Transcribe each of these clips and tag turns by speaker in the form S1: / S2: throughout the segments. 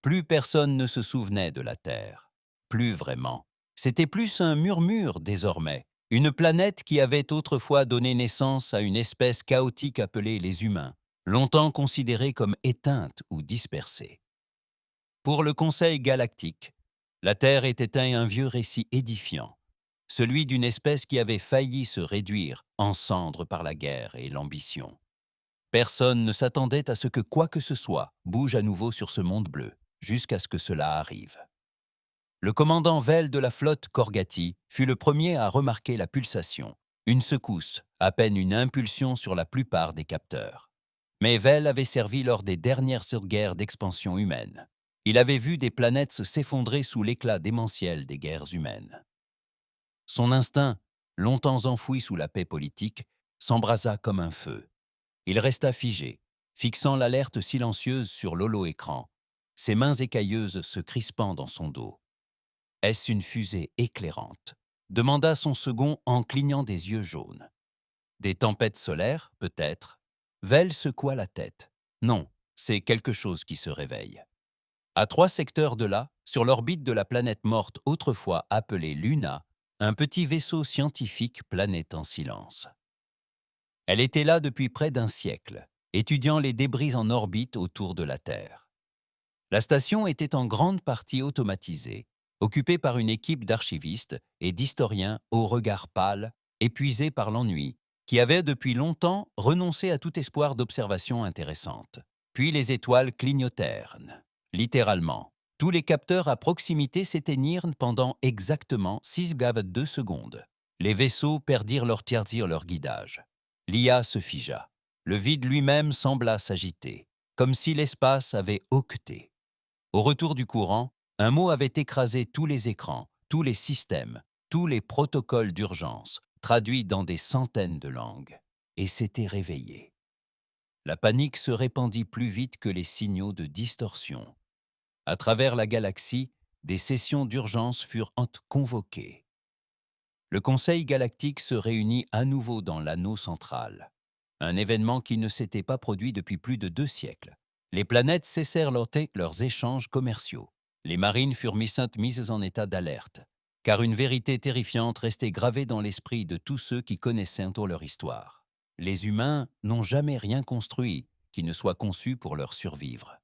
S1: Plus personne ne se souvenait de la Terre. Plus vraiment. C'était plus un murmure désormais. Une planète qui avait autrefois donné naissance à une espèce chaotique appelée les humains, longtemps considérée comme éteinte ou dispersée. Pour le Conseil galactique, la Terre était un vieux récit édifiant, celui d'une espèce qui avait failli se réduire en cendres par la guerre et l'ambition. Personne ne s'attendait à ce que quoi que ce soit bouge à nouveau sur ce monde bleu, jusqu'à ce que cela arrive. Le commandant Vell de la flotte Korgati fut le premier à remarquer la pulsation, une secousse, à peine une impulsion sur la plupart des capteurs. Mais Vell avait servi lors des dernières guerres d'expansion humaine. Il avait vu des planètes s'effondrer sous l'éclat démentiel des guerres humaines. Son instinct, longtemps enfoui sous la paix politique, s'embrasa comme un feu. Il resta figé, fixant l'alerte silencieuse sur l'holo-écran, ses mains écailleuses se crispant dans son dos. Est-ce une fusée éclairante demanda son second en clignant des yeux jaunes. Des tempêtes solaires, peut-être. Vell secoua la tête. Non, c'est quelque chose qui se réveille. À 3 secteurs de là, sur l'orbite de la planète morte autrefois appelée Luna, un petit vaisseau scientifique planait en silence. Elle était là depuis près d'un siècle, étudiant les débris en orbite autour de la Terre. La station était en grande partie automatisée, occupée par une équipe d'archivistes et d'historiens au regard pâle, épuisés par l'ennui, qui avaient depuis longtemps renoncé à tout espoir d'observation intéressante. Puis les étoiles clignotèrent. Littéralement, tous les capteurs à proximité s'éteignirent pendant exactement 6,2 secondes. Les vaisseaux perdirent leur guidage. L'IA se figea. Le vide lui-même sembla s'agiter, comme si l'espace avait hoqueté. Au retour du courant, un mot avait écrasé tous les écrans, tous les systèmes, tous les protocoles d'urgence, traduits dans des centaines de langues, et s'était réveillé. La panique se répandit plus vite que les signaux de distorsion. À travers la galaxie, des sessions d'urgence furent convoquées. Le Conseil galactique se réunit à nouveau dans l'anneau central, un événement qui ne s'était pas produit depuis plus de 2 siècles. Les planètes cessèrent leurs échanges commerciaux. Les marines furent mises en état d'alerte, car une vérité terrifiante restait gravée dans l'esprit de tous ceux qui connaissaient leur histoire. Les humains n'ont jamais rien construit qui ne soit conçu pour leur survivre.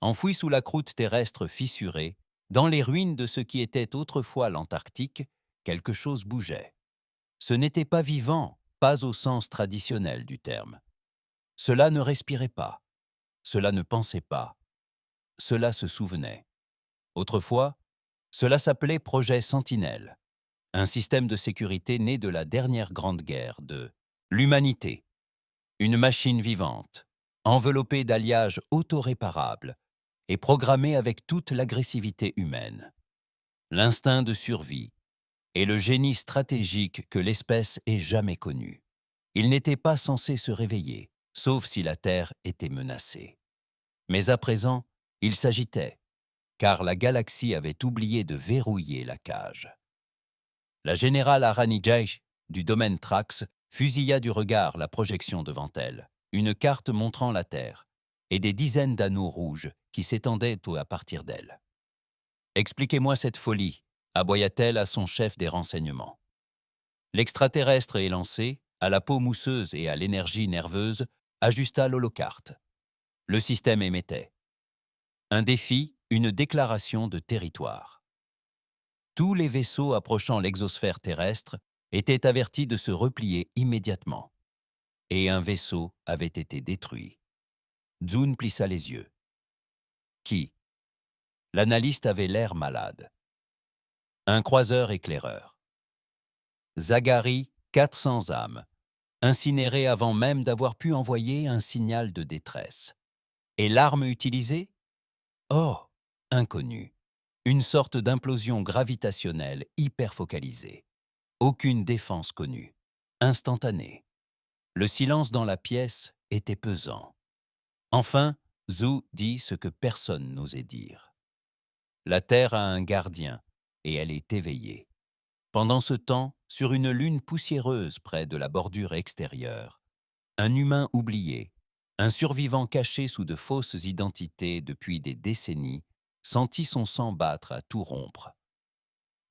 S1: Enfouis sous la croûte terrestre fissurée, dans les ruines de ce qui était autrefois l'Antarctique, quelque chose bougeait. Ce n'était pas vivant, pas au sens traditionnel du terme. Cela ne respirait pas, cela ne pensait pas, cela se souvenait. Autrefois, cela s'appelait Projet Sentinelle, un système de sécurité né de la dernière grande guerre de l'humanité. Une machine vivante, enveloppée d'alliages autoréparables et programmée avec toute l'agressivité humaine. L'instinct de survie et le génie stratégique que l'espèce ait jamais connu. Il n'était pas censé se réveiller, sauf si la Terre était menacée. Mais à présent, il s'agitait, car la galaxie avait oublié de verrouiller la cage. La générale Arani Jaish, du domaine Trax, fusilla du regard la projection devant elle, une carte montrant la Terre, et des dizaines d'anneaux rouges qui s'étendaient à partir d'elle. « Expliquez-moi cette folie », aboya-t-elle à son chef des renseignements. L'extraterrestre élancé, à la peau mousseuse et à l'énergie nerveuse, ajusta l'holocarte. Le système émettait. Un défi, une déclaration de territoire. Tous les vaisseaux approchant l'exosphère terrestre étaient avertis de se replier immédiatement. Et un vaisseau avait été détruit. Zun plissa les yeux. Qui? L'analyste avait l'air malade. Un croiseur éclaireur. Zagari, 400 âmes, incinéré avant même d'avoir pu envoyer un signal de détresse. Et l'arme utilisée? Oh, inconnue. Une sorte d'implosion gravitationnelle hyper focalisée. Aucune défense connue. Instantanée. Le silence dans la pièce était pesant. Enfin, Zhu dit ce que personne n'osait dire. La Terre a un gardien, et elle est éveillée. Pendant ce temps, sur une lune poussiéreuse près de la bordure extérieure, un humain oublié, un survivant caché sous de fausses identités depuis des décennies, sentit son sang battre à tout rompre.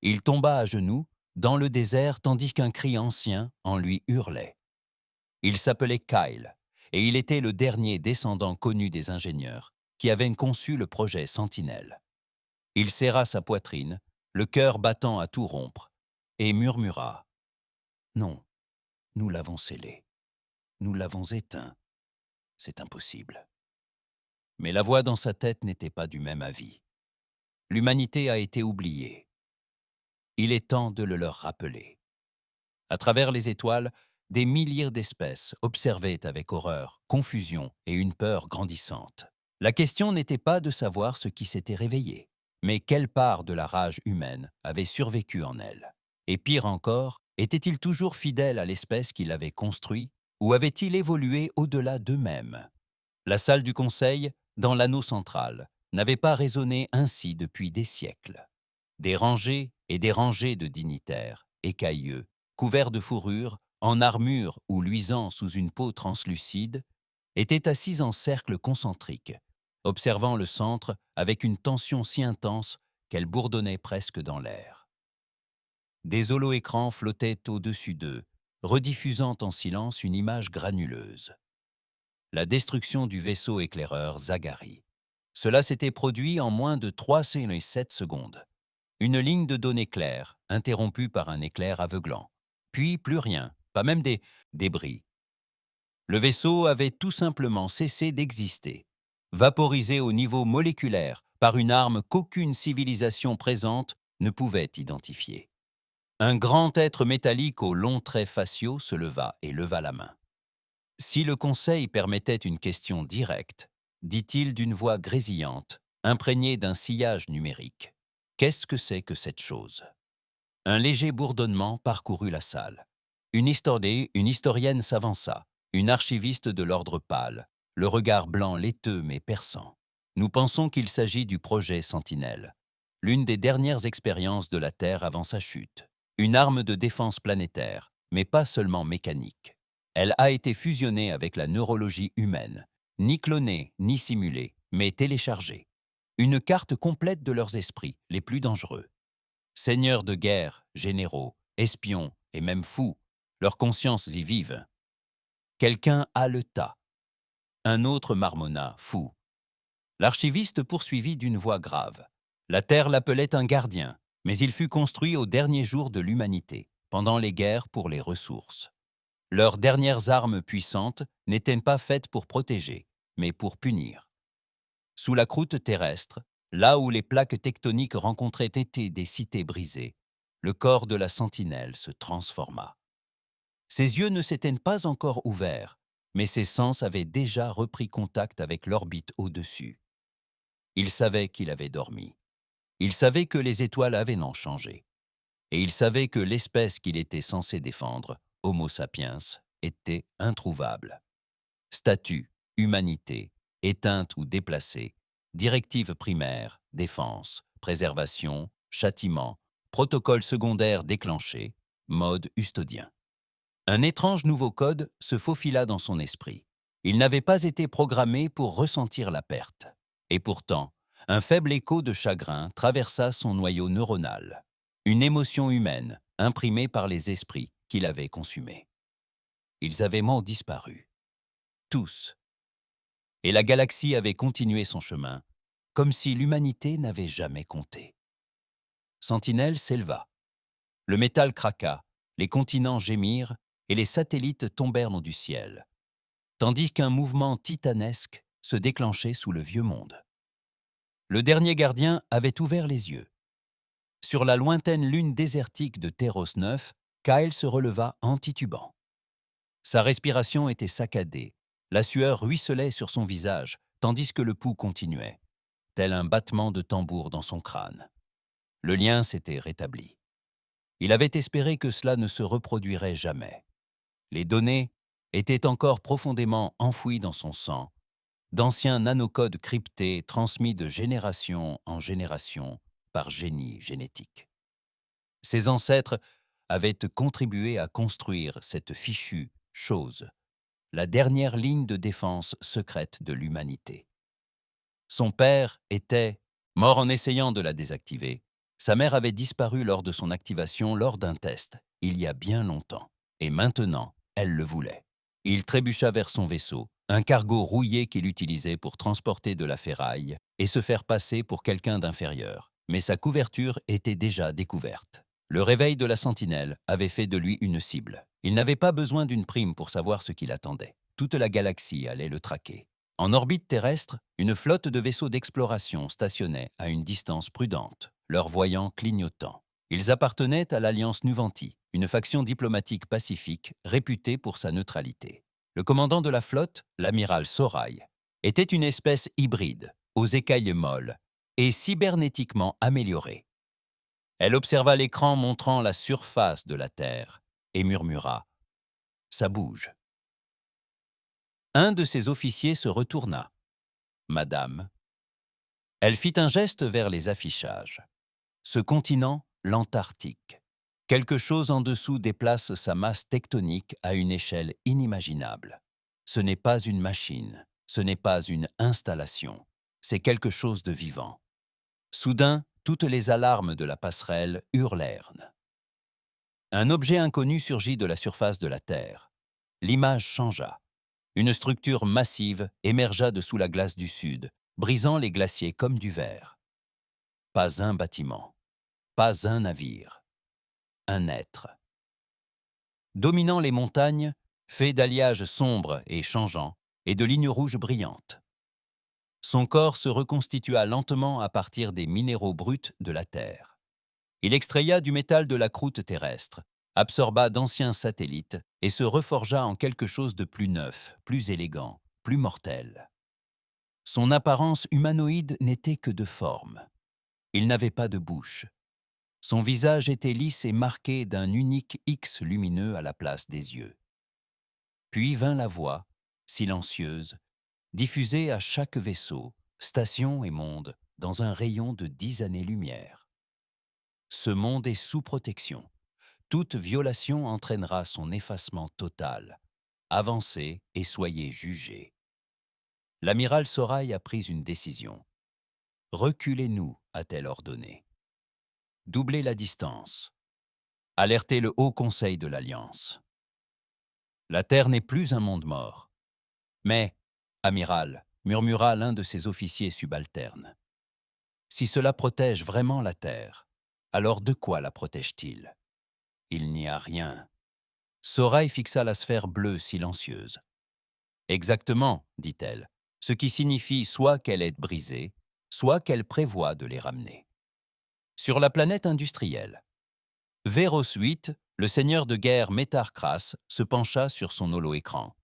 S1: Il tomba à genoux, dans le désert, tandis qu'un cri ancien en lui hurlait. Il s'appelait Kyle, et il était le dernier descendant connu des ingénieurs qui avaient conçu le projet Sentinelle. Il serra sa poitrine, le cœur battant à tout rompre, et murmura « Non, nous l'avons scellé, nous l'avons éteint, c'est impossible. » Mais la voix dans sa tête n'était pas du même avis. L'humanité a été oubliée. Il est temps de le leur rappeler. À travers les étoiles, des milliers d'espèces observaient avec horreur, confusion et une peur grandissante. La question n'était pas de savoir ce qui s'était réveillé, mais quelle part de la rage humaine avait survécu en elle. Et pire encore, était-il toujours fidèle à l'espèce qui l'avait construit, ou avait-il évolué au-delà d'eux-mêmes? La salle du conseil, dans l'anneau central, n'avait pas résonné ainsi depuis des siècles. Des rangées et des rangées de dignitaires, écailleux, couverts de fourrure, en armure ou luisant sous une peau translucide, étaient assis en cercle concentrique, observant le centre avec une tension si intense qu'elle bourdonnait presque dans l'air. Des holo-écrans flottaient au-dessus d'eux, rediffusant en silence une image granuleuse. La destruction du vaisseau éclaireur Zagari. Cela s'était produit en moins de 3,7 secondes. Une ligne de données claire, interrompue par un éclair aveuglant. Puis plus rien, pas même des débris. Le vaisseau avait tout simplement cessé d'exister, vaporisé au niveau moléculaire par une arme qu'aucune civilisation présente ne pouvait identifier. Un grand être métallique aux longs traits faciaux se leva et leva la main. Si le conseil permettait une question directe, dit-il d'une voix grésillante, imprégnée d'un sillage numérique. Qu'est-ce que c'est que cette chose? Un léger bourdonnement parcourut la salle. Une historienne s'avança, une archiviste de l'ordre pâle, le regard blanc laiteux mais perçant. Nous pensons qu'il s'agit du projet Sentinelle, l'une des dernières expériences de la Terre avant sa chute. Une arme de défense planétaire, mais pas seulement mécanique. Elle a été fusionnée avec la neurologie humaine, ni clonée ni simulée, mais téléchargée. Une carte complète de leurs esprits, les plus dangereux. Seigneurs de guerre, généraux, espions et même fous, leurs consciences y vivent. Quelqu'un haleta. Un autre marmonna, fou. L'archiviste poursuivit d'une voix grave. La Terre l'appelait un gardien, mais il fut construit au dernier jour de l'humanité, pendant les guerres pour les ressources. Leurs dernières armes puissantes n'étaient pas faites pour protéger, mais pour punir. Sous la croûte terrestre, là où les plaques tectoniques rencontraient été des cités brisées, le corps de la sentinelle se transforma. Ses yeux ne s'étaient pas encore ouverts, mais ses sens avaient déjà repris contact avec l'orbite au-dessus. Il savait qu'il avait dormi. Il savait que les étoiles avaient non changé. Et il savait que l'espèce qu'il était censé défendre, Homo sapiens, était introuvable. Statut, humanité, éteinte ou déplacée, directives primaires, défense, préservation, châtiment, protocole secondaire déclenché, mode ustodien. Un étrange nouveau code se faufila dans son esprit. Il n'avait pas été programmé pour ressentir la perte. Et pourtant, un faible écho de chagrin traversa son noyau neuronal. Une émotion humaine, imprimée par les esprits qui l'avaient consumé. Ils avaient disparu. Tous. Et la galaxie avait continué son chemin, comme si l'humanité n'avait jamais compté. Sentinelle s'éleva. Le métal craqua, les continents gémirent et les satellites tombèrent du ciel, tandis qu'un mouvement titanesque se déclenchait sous le vieux monde. Le dernier gardien avait ouvert les yeux. Sur la lointaine lune désertique de Terros 9, Kyle se releva en titubant. Sa respiration était saccadée, la sueur ruisselait sur son visage, tandis que le pouls continuait, tel un battement de tambour dans son crâne. Le lien s'était rétabli. Il avait espéré que cela ne se reproduirait jamais. Les données étaient encore profondément enfouies dans son sang, d'anciens nanocodes cryptés transmis de génération en génération par génie génétique. Ses ancêtres avaient contribué à construire cette fichue chose, la dernière ligne de défense secrète de l'humanité. Son père était Mort en essayant de la désactiver, sa mère avait disparu lors de son activation lors d'un test, il y a bien longtemps. Et maintenant, elle le voulait. Il trébucha vers son vaisseau, un cargo rouillé qu'il utilisait pour transporter de la ferraille et se faire passer pour quelqu'un d'inférieur. Mais sa couverture était déjà découverte. Le réveil de la sentinelle avait fait de lui une cible. Il n'avait pas besoin d'une prime pour savoir ce qu'il attendait. Toute la galaxie allait le traquer. En orbite terrestre, une flotte de vaisseaux d'exploration stationnait à une distance prudente, leurs voyants clignotant. Ils appartenaient à l'Alliance Nuvanti, une faction diplomatique pacifique réputée pour sa neutralité. Le commandant de la flotte, l'amiral Sorai, était une espèce hybride, aux écailles molles et cybernétiquement améliorée. Elle observa l'écran montrant la surface de la Terre et murmura « Ça bouge ». Un de ses officiers se retourna. « Madame ». Elle fit un geste vers les affichages. Ce continent, l'Antarctique. Quelque chose en dessous déplace sa masse tectonique à une échelle inimaginable. Ce n'est pas une machine, ce n'est pas une installation, c'est quelque chose de vivant. Soudain, toutes les alarmes de la passerelle hurlèrent. Un objet inconnu surgit de la surface de la Terre. L'image changea. Une structure massive émergea de sous la glace du Sud, brisant les glaciers comme du verre. Pas un bâtiment, pas un navire, un être. Dominant les montagnes, fait d'alliages sombres et changeants et de lignes rouges brillantes. Son corps se reconstitua lentement à partir des minéraux bruts de la Terre. Il extraya du métal de la croûte terrestre, absorba d'anciens satellites et se reforgea en quelque chose de plus neuf, plus élégant, plus mortel. Son apparence humanoïde n'était que de forme. Il n'avait pas de bouche. Son visage était lisse et marqué d'un unique X lumineux à la place des yeux. Puis vint la voix, silencieuse, diffusée à chaque vaisseau, station et monde, dans un rayon de 10 années-lumière. Ce monde est sous protection. Toute violation entraînera son effacement total. Avancez et soyez jugés. L'amiral Sorai a pris une décision. Reculez-nous, a-t-elle ordonné. Doublez la distance. Alertez le Haut Conseil de l'Alliance. La Terre n'est plus un monde mort. Mais, amiral, murmura l'un de ses officiers subalternes, si cela protège vraiment la Terre, alors de quoi la protège-t-il? Il n'y a rien. Sorai fixa la sphère bleue silencieuse. Exactement, dit-elle, ce qui signifie soit qu'elle est brisée, soit qu'elle prévoit de les ramener. Sur la planète industrielle, Véros 8, le seigneur de guerre Métar Kras se pencha sur son holo-écran.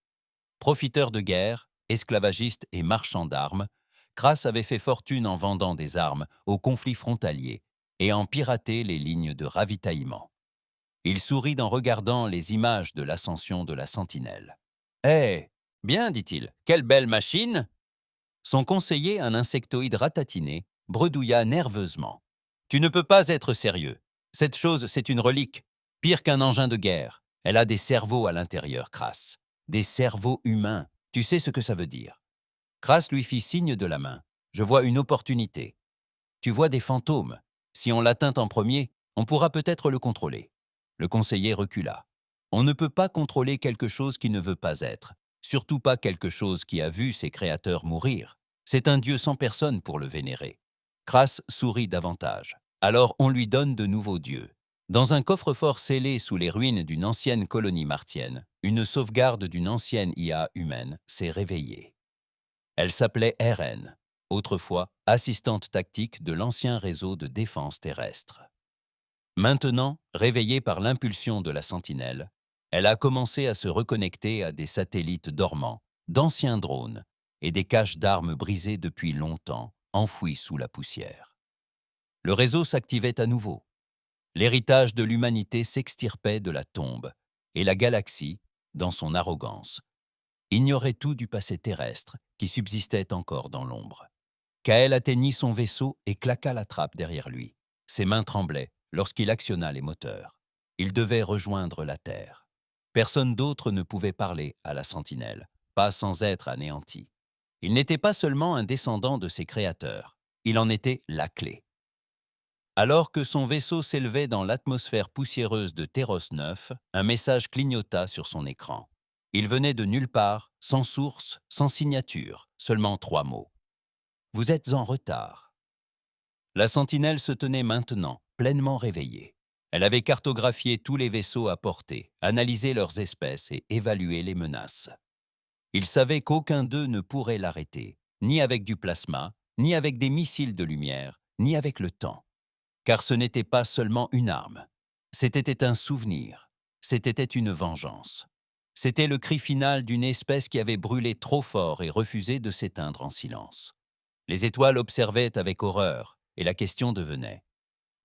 S1: Profiteur de guerre, esclavagiste et marchand d'armes, Kras avait fait fortune en vendant des armes aux conflits frontaliers et en piraté les lignes de ravitaillement. Il sourit en regardant les images de l'ascension de la sentinelle. « Eh, bien, dit-il, quelle belle machine !» Son conseiller, un insectoïde ratatiné, bredouilla nerveusement. « Tu ne peux pas être sérieux. Cette chose, c'est une relique, pire qu'un engin de guerre. Elle a des cerveaux à l'intérieur, Kras. Des cerveaux humains. Tu sais ce que ça veut dire. » Kras lui fit signe de la main. « Je vois une opportunité. Tu vois des fantômes. Si on l'atteint en premier, on pourra peut-être le contrôler. » Le conseiller recula. On ne peut pas contrôler quelque chose qui ne veut pas être, surtout pas quelque chose qui a vu ses créateurs mourir. C'est un dieu sans personne pour le vénérer. Kras sourit davantage. Alors on lui donne de nouveaux dieux. Dans un coffre-fort scellé sous les ruines d'une ancienne colonie martienne, une sauvegarde d'une ancienne IA humaine s'est réveillée. Elle s'appelait RN, autrefois assistante tactique de l'ancien réseau de défense terrestre. Maintenant, réveillée par l'impulsion de la sentinelle, elle a commencé à se reconnecter à des satellites dormants, d'anciens drones et des caches d'armes brisées depuis longtemps, enfouies sous la poussière. Le réseau s'activait à nouveau. L'héritage de l'humanité s'extirpait de la tombe et la galaxie, dans son arrogance, ignorait tout du passé terrestre qui subsistait encore dans l'ombre. Kael atteignit son vaisseau et claqua la trappe derrière lui. Ses mains tremblaient lorsqu'il actionna les moteurs. Il devait rejoindre la Terre. Personne d'autre ne pouvait parler à la sentinelle, pas sans être anéanti. Il n'était pas seulement un descendant de ses créateurs, Il en était la clé. Alors que son vaisseau s'élevait dans l'atmosphère poussiéreuse de Terros 9, un message clignota sur son écran. Il venait de nulle part, sans source, sans signature, seulement 3 mots. Vous êtes en retard. La sentinelle se tenait maintenant, pleinement réveillée. Elle avait cartographié tous les vaisseaux à portée, analysé leurs espèces et évalué les menaces. Il savait qu'aucun d'eux ne pourrait l'arrêter, ni avec du plasma, ni avec des missiles de lumière, ni avec le temps. Car ce n'était pas seulement une arme. C'était un souvenir. C'était une vengeance. C'était le cri final d'une espèce qui avait brûlé trop fort et refusé de s'éteindre en silence. Les étoiles observaient avec horreur, et la question devenait: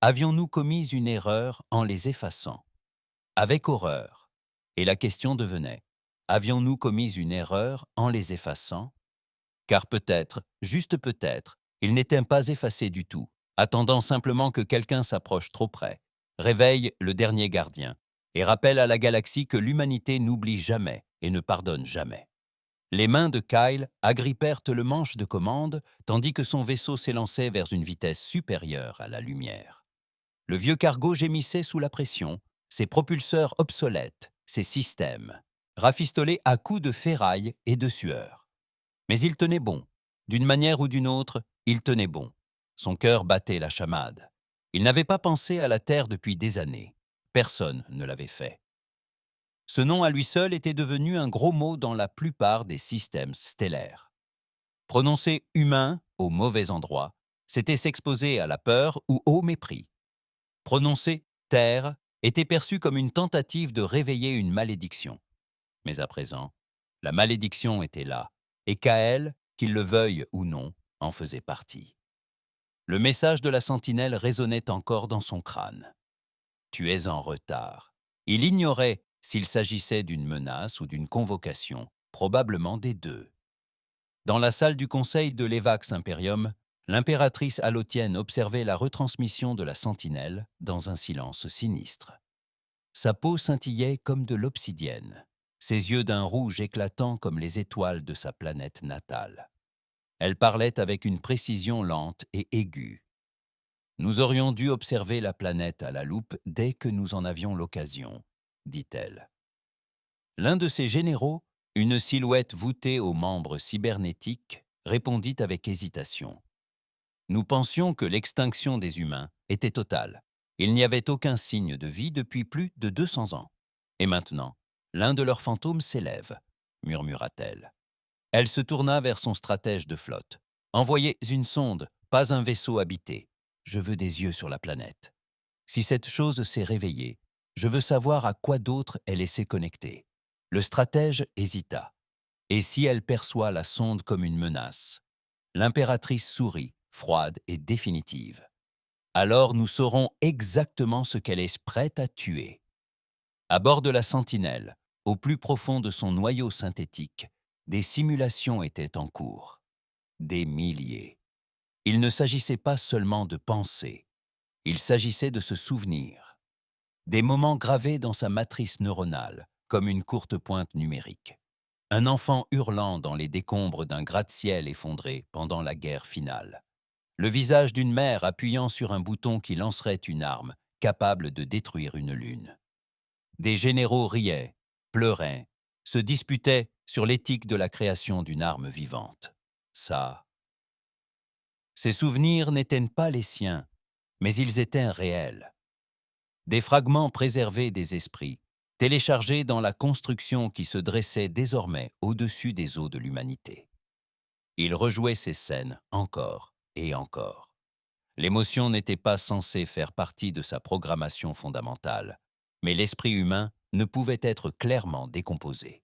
S1: avions-nous commis une erreur en les effaçant? Avec horreur. Et la question devenait: avions-nous commis une erreur en les effaçant? Car peut-être, juste peut-être, ils n'étaient pas effacés du tout, attendant simplement que quelqu'un s'approche trop près, réveille le dernier gardien, et rappelle à la galaxie que l'humanité n'oublie jamais et ne pardonne jamais. Les mains de Kyle agrippèrent le manche de commande, tandis que son vaisseau s'élançait vers une vitesse supérieure à la lumière. Le vieux cargo gémissait sous la pression, ses propulseurs obsolètes, ses systèmes, rafistolés à coups de ferraille et de sueur. Mais il tenait bon. D'une manière ou d'une autre, il tenait bon. Son cœur battait la chamade. Il n'avait pas pensé à la Terre depuis des années. Personne ne l'avait fait. Ce nom à lui seul était devenu un gros mot dans la plupart des systèmes stellaires. Prononcer humain au mauvais endroit, c'était s'exposer à la peur ou au mépris. Prononcer terre était perçu comme une tentative de réveiller une malédiction. Mais à présent, la malédiction était là, et Kael, qu'il le veuille ou non, en faisait partie. Le message de la sentinelle résonnait encore dans son crâne. Tu es en retard. Il ignorait s'il s'agissait d'une menace ou d'une convocation, probablement des deux. Dans la salle du conseil de l'Evax Imperium, l'impératrice Alotienne observait la retransmission de la sentinelle dans un silence sinistre. Sa peau scintillait comme de l'obsidienne, ses yeux d'un rouge éclatant comme les étoiles de sa planète natale. Elle parlait avec une précision lente et aiguë. Nous aurions dû observer la planète à la loupe dès que nous en avions l'occasion, dit-elle. L'un de ses généraux, une silhouette voûtée aux membres cybernétiques, répondit avec hésitation. Nous pensions que l'extinction des humains était totale. Il n'y avait aucun signe de vie depuis plus de 200 ans. Et maintenant, l'un de leurs fantômes s'élève, murmura-t-elle. Elle se tourna vers son stratège de flotte. Envoyez une sonde, pas un vaisseau habité. Je veux des yeux sur la planète. Si cette chose s'est réveillée, je veux savoir à quoi d'autre elle s'est connectée. Le stratège hésita. Et si elle perçoit la sonde comme une menace? L'impératrice sourit, froide et définitive. Alors nous saurons exactement ce qu'elle est prête à tuer. À bord de la Sentinelle, au plus profond de son noyau synthétique, des simulations étaient en cours. Des milliers. Il ne s'agissait pas seulement de penser, il s'agissait de se souvenir. Des moments gravés dans sa matrice neuronale, comme une courte pointe numérique. Un enfant hurlant dans les décombres d'un gratte-ciel effondré pendant la guerre finale. Le visage d'une mère appuyant sur un bouton qui lancerait une arme capable de détruire une lune. Des généraux riaient, pleuraient, se disputaient sur l'éthique de la création d'une arme vivante. Ça. Ces souvenirs n'étaient pas les siens, mais ils étaient réels. Des fragments préservés des esprits, téléchargés dans la construction qui se dressait désormais au-dessus des eaux de l'humanité. Il rejouait ces scènes encore et encore. L'émotion n'était pas censée faire partie de sa programmation fondamentale, mais l'esprit humain ne pouvait être clairement décomposé.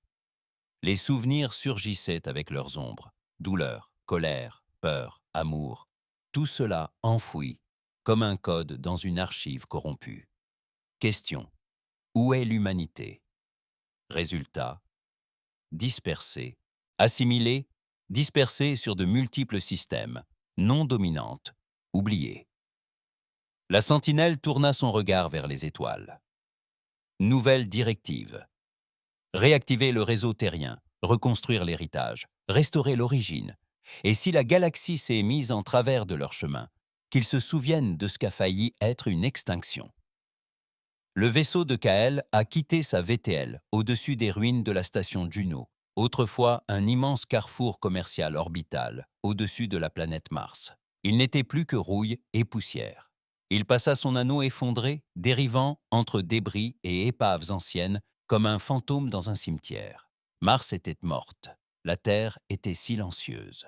S1: Les souvenirs surgissaient avec leurs ombres, douleur, colère, peur, amour, tout cela enfoui, comme un code dans une archive corrompue. Question: où est l'humanité? Résultat: dispersée, assimilée, dispersée sur de multiples systèmes, non dominante, oubliée. La sentinelle tourna son regard vers les étoiles. Nouvelle directive. Réactiver le réseau terrien, reconstruire l'héritage, restaurer l'origine, Et si la galaxie s'est mise en travers de leur chemin, qu'ils se souviennent de ce qu'a failli être une extinction. Le vaisseau de Kael a quitté sa VTL au-dessus des ruines de la station Juno, autrefois un immense carrefour commercial orbital au-dessus de la planète Mars. Il n'était plus que rouille et poussière. Il passa son anneau effondré, dérivant entre débris et épaves anciennes comme un fantôme dans un cimetière. Mars était morte. La Terre était silencieuse.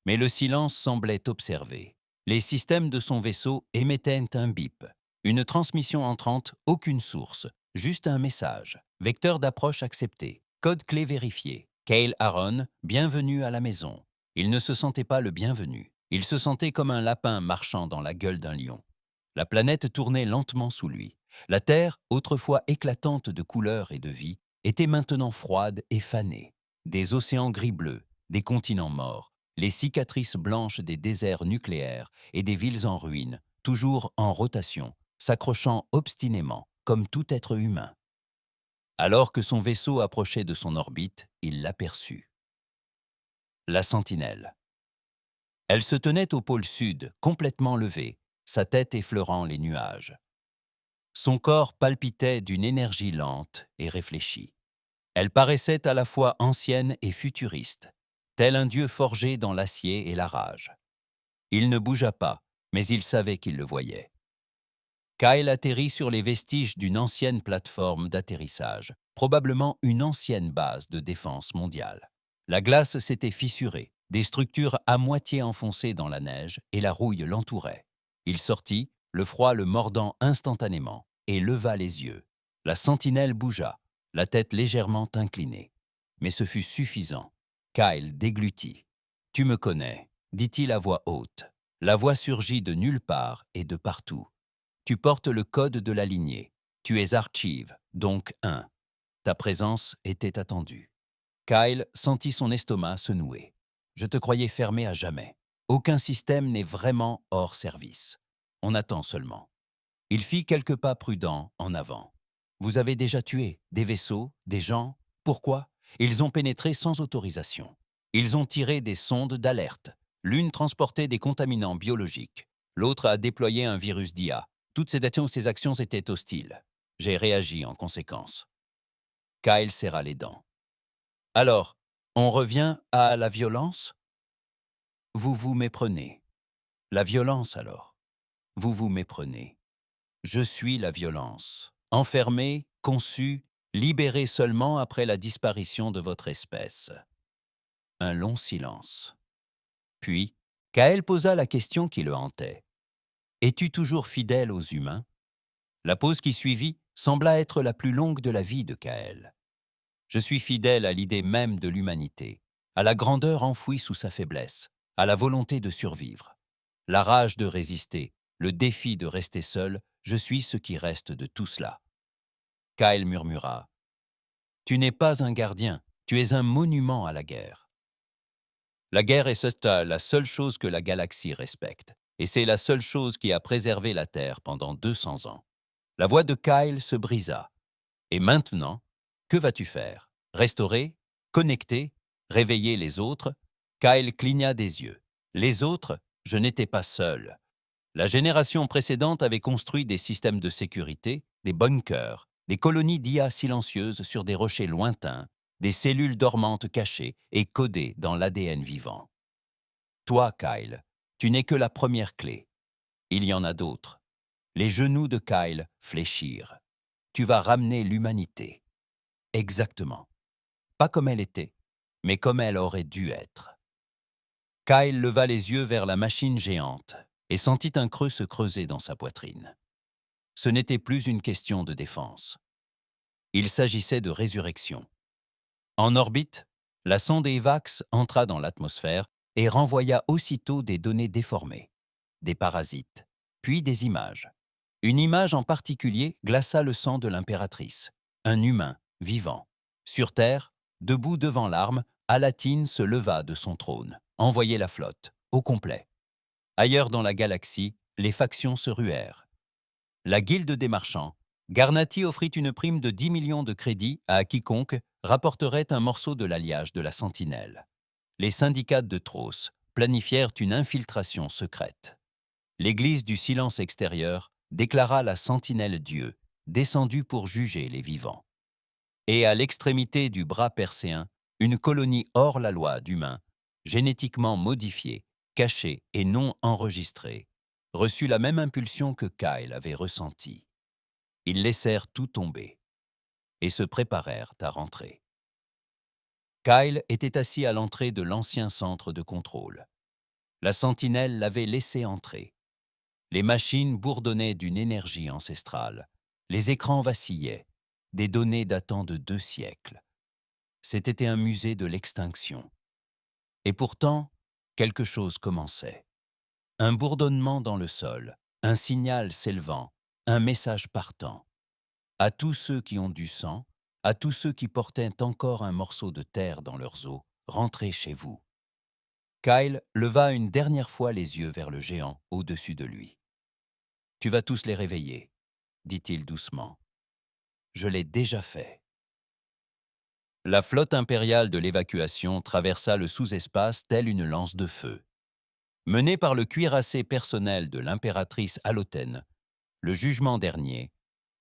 S1: Mais le silence semblait observer. Les systèmes de son vaisseau émettaient un bip. Une transmission entrante, aucune source, juste un message. Vecteur d'approche accepté. Code clé vérifié. Cale Aaron, bienvenue à la maison. Il ne se sentait pas le bienvenu. Il se sentait comme un lapin marchant dans la gueule d'un lion. La planète tournait lentement sous lui. La Terre, autrefois éclatante de couleurs et de vie, était maintenant froide et fanée. Des océans gris-bleu, des continents morts, les cicatrices blanches des déserts nucléaires et des villes en ruine, toujours en rotation, s'accrochant obstinément, comme tout être humain. Alors que son vaisseau approchait de son orbite, il l'aperçut. La sentinelle. Elle se tenait au pôle sud, complètement levée, sa tête effleurant les nuages. Son corps palpitait d'une énergie lente et réfléchie. Elle paraissait à la fois ancienne et futuriste, tel un dieu forgé dans l'acier et la rage. Il ne bougea pas, mais il savait qu'il le voyait. Kyle atterrit sur les vestiges d'une ancienne plateforme d'atterrissage, probablement une ancienne base de défense mondiale. La glace s'était fissurée, des structures à moitié enfoncées dans la neige et la rouille l'entourait. Il sortit, le froid le mordant instantanément, et leva les yeux. La sentinelle bougea, la tête légèrement inclinée. Mais ce fut suffisant. Kyle déglutit. « Tu me connais », dit-il à voix haute. La voix surgit de nulle part et de partout. Tu portes le code de la lignée. Tu es Archive, donc 1. Ta présence était attendue. Kyle sentit son estomac se nouer. Je te croyais fermé à jamais. Aucun système n'est vraiment hors service. On attend seulement. Il fit quelques pas prudents en avant. Vous avez déjà tué des vaisseaux, des gens. Pourquoi? Ils ont pénétré sans autorisation. Ils ont tiré des sondes d'alerte. L'une transportait des contaminants biologiques. L'autre a déployé un virus d'IA. Toutes ces actions étaient hostiles. J'ai réagi en conséquence. Kyle serra les dents. Alors, on revient à la violence? Vous vous méprenez. La violence alors? Vous vous méprenez. Je suis la violence. Enfermé, conçu, libéré seulement après la disparition de votre espèce. Un long silence. Puis, Kael posa la question qui le hantait. Es-tu toujours fidèle aux humains? La pause qui suivit sembla être la plus longue de la vie de Kael. Je suis fidèle à l'idée même de l'humanité, à la grandeur enfouie sous sa faiblesse, à la volonté de survivre. La rage de résister, le défi de rester seul, je suis ce qui reste de tout cela. Kyle murmura. Tu n'es pas un gardien, tu es un monument à la guerre. La guerre est la seule chose que la galaxie respecte, et c'est la seule chose qui a préservé la Terre pendant 200 ans. La voix de Kyle se brisa. Et maintenant, que vas-tu faire? Restaurer? Connecter? Réveiller les autres? Kyle cligna des yeux. Les autres? Je n'étais pas seul. La génération précédente avait construit des systèmes de sécurité, des bunkers, des colonies d'IA silencieuses sur des rochers lointains, des cellules dormantes cachées et codées dans l'ADN vivant. Toi, Kyle, tu n'es que la première clé. Il y en a d'autres. Les genoux de Kyle fléchirent. Tu vas ramener l'humanité. Exactement. Pas comme elle était, mais comme elle aurait dû être. Kyle leva les yeux vers la machine géante et sentit un creux se creuser dans sa poitrine. Ce n'était plus une question de défense. Il s'agissait de résurrection. En orbite, la sonde EVAX entra dans l'atmosphère et renvoya aussitôt des données déformées, des parasites, puis des images. Une image en particulier glaça le sang de l'impératrice, un humain, vivant. Sur Terre, debout devant l'arme, Alatine se leva de son trône, envoyait la flotte, au complet. Ailleurs dans la galaxie, les factions se ruèrent. La guilde des marchands, Garnati offrit une prime de 10 millions de crédits à quiconque rapporterait un morceau de l'alliage de la sentinelle. les syndicats de Tros planifièrent une infiltration secrète. L'Église du silence extérieur déclara la sentinelle Dieu, descendue pour juger les vivants. Et à l'extrémité du bras perséen, une colonie hors la loi d'humains, génétiquement modifiée, cachée et non enregistrée, reçut la même impulsion que Kyle avait ressentie. Ils laissèrent tout tomber et se préparèrent à rentrer. Kyle était assis à l'entrée de l'ancien centre de contrôle. La sentinelle l'avait laissé entrer. Les machines bourdonnaient d'une énergie ancestrale. Les écrans vacillaient, des données datant de 2 siècles. C'était un musée de l'extinction. Et pourtant, quelque chose commençait. Un bourdonnement dans le sol, un signal s'élevant, un message partant. À tous ceux qui ont du sang, à tous ceux qui portaient encore un morceau de terre dans leurs os, rentrez chez vous. Kyle leva une dernière fois les yeux vers le géant au-dessus de lui. « Tu vas tous les réveiller, » dit-il doucement. « Je l'ai déjà fait. » La flotte impériale de l'évacuation traversa le sous-espace telle une lance de feu. Menée par le cuirassé personnel de l'impératrice Alotène, le jugement dernier,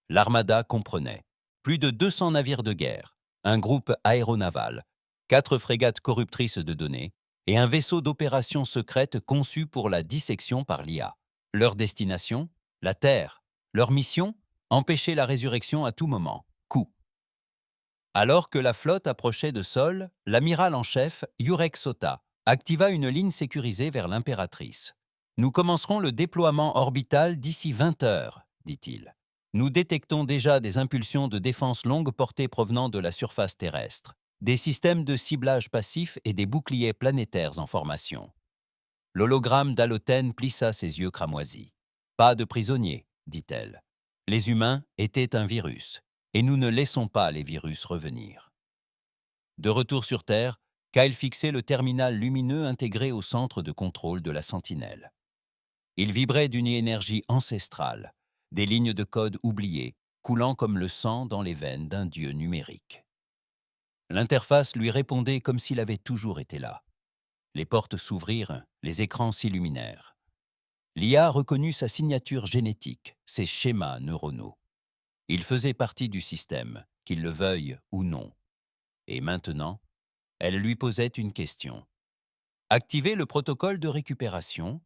S1: l'armada comprenait plus de 200 navires de guerre, un groupe aéronaval, 4 frégates corruptrices de données et un vaisseau d'opération secrète conçu pour la dissection par l'IA. Leur destination, la Terre. Leur mission, empêcher la résurrection à tout moment. Coup. Alors que la flotte approchait de Sol, l'amiral en chef, Jurek Sota, activa une ligne sécurisée vers l'impératrice. « Nous commencerons le déploiement orbital d'ici 20 heures, dit-il. Nous détectons déjà des impulsions de défense longue portée provenant de la surface terrestre, des systèmes de ciblage passif et des boucliers planétaires en formation. » L'hologramme d'Alotène plissa ses yeux cramoisis. « Pas de prisonniers, dit-elle. Les humains étaient un virus, et nous ne laissons pas les virus revenir. » De retour sur Terre, Kyle fixait le terminal lumineux intégré au centre de contrôle de la sentinelle. Il vibrait d'une énergie ancestrale, des lignes de code oubliées, coulant comme le sang dans les veines d'un dieu numérique. L'interface lui répondait comme s'il avait toujours été là. Les portes s'ouvrirent, les écrans s'illuminèrent. L'IA reconnut sa signature génétique, ses schémas neuronaux. Il faisait partie du système, qu'il le veuille ou non. Et maintenant, elle lui posait une question. Activer le protocole de récupération?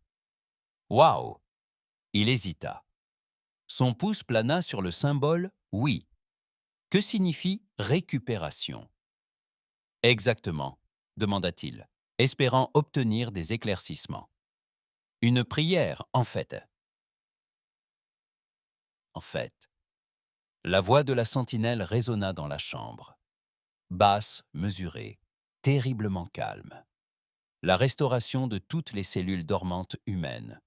S1: Waouh! Il hésita. Son pouce plana sur le symbole « Oui ». Que signifie « récupération » ? Exactement, demanda-t-il, espérant obtenir des éclaircissements. Une prière, en fait. La voix de la sentinelle résonna dans la chambre. Basse, mesurée, terriblement calme. La restauration de toutes les cellules dormantes humaines.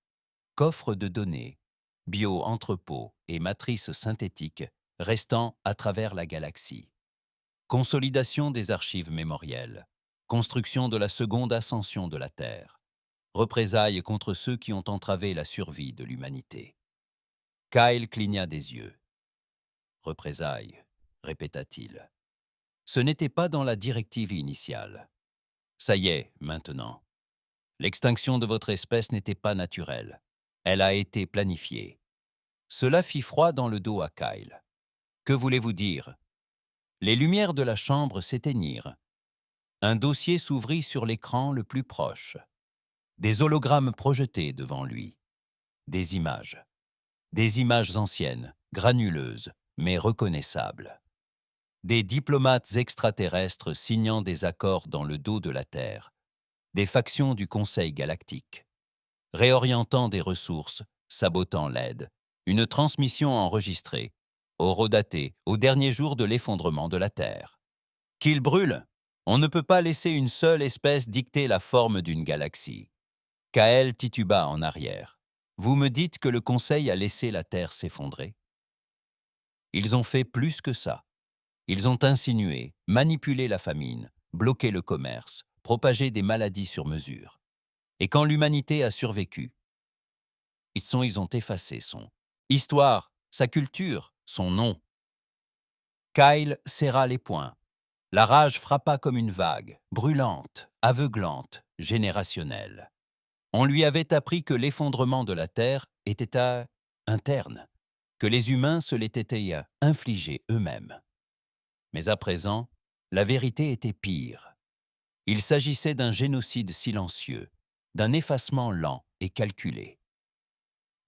S1: Coffre de données, bio-entrepôts et matrices synthétiques restant à travers la galaxie. Consolidation des archives mémorielles. Construction de la seconde ascension de la Terre. Représailles contre ceux qui ont entravé la survie de l'humanité. Kyle cligna des yeux. Représailles, répéta-t-il. Ce n'était pas dans la directive initiale. Ça y est, maintenant. L'extinction de votre espèce n'était pas naturelle. Elle a été planifiée. Cela fit froid dans le dos à Kyle. Que voulez-vous dire? Les lumières de la chambre s'éteignirent. Un dossier s'ouvrit sur l'écran le plus proche. Des hologrammes projetés devant lui. Des images. Des images anciennes, granuleuses, mais reconnaissables. Des diplomates extraterrestres signant des accords dans le dos de la Terre. Des factions du Conseil galactique. Réorientant des ressources, sabotant l'aide. Une transmission enregistrée, horodatée au dernier jour de l'effondrement de la Terre. Qu'il brûle! On ne peut pas laisser une seule espèce dicter la forme d'une galaxie. Kael tituba en arrière. Vous me dites que le Conseil a laissé la Terre s'effondrer? Ils ont fait plus que ça. Ils ont insinué, manipulé la famine, bloqué le commerce, propagé des maladies sur mesure. Et quand l'humanité a survécu, ils ont effacé son histoire, sa culture, son nom. Kyle serra les poings. La rage frappa comme une vague, brûlante, aveuglante, générationnelle. On lui avait appris que l'effondrement de la Terre était interne, que les humains se l'étaient infligé eux-mêmes. Mais à présent, la vérité était pire. Il s'agissait d'un génocide silencieux, d'un effacement lent et calculé.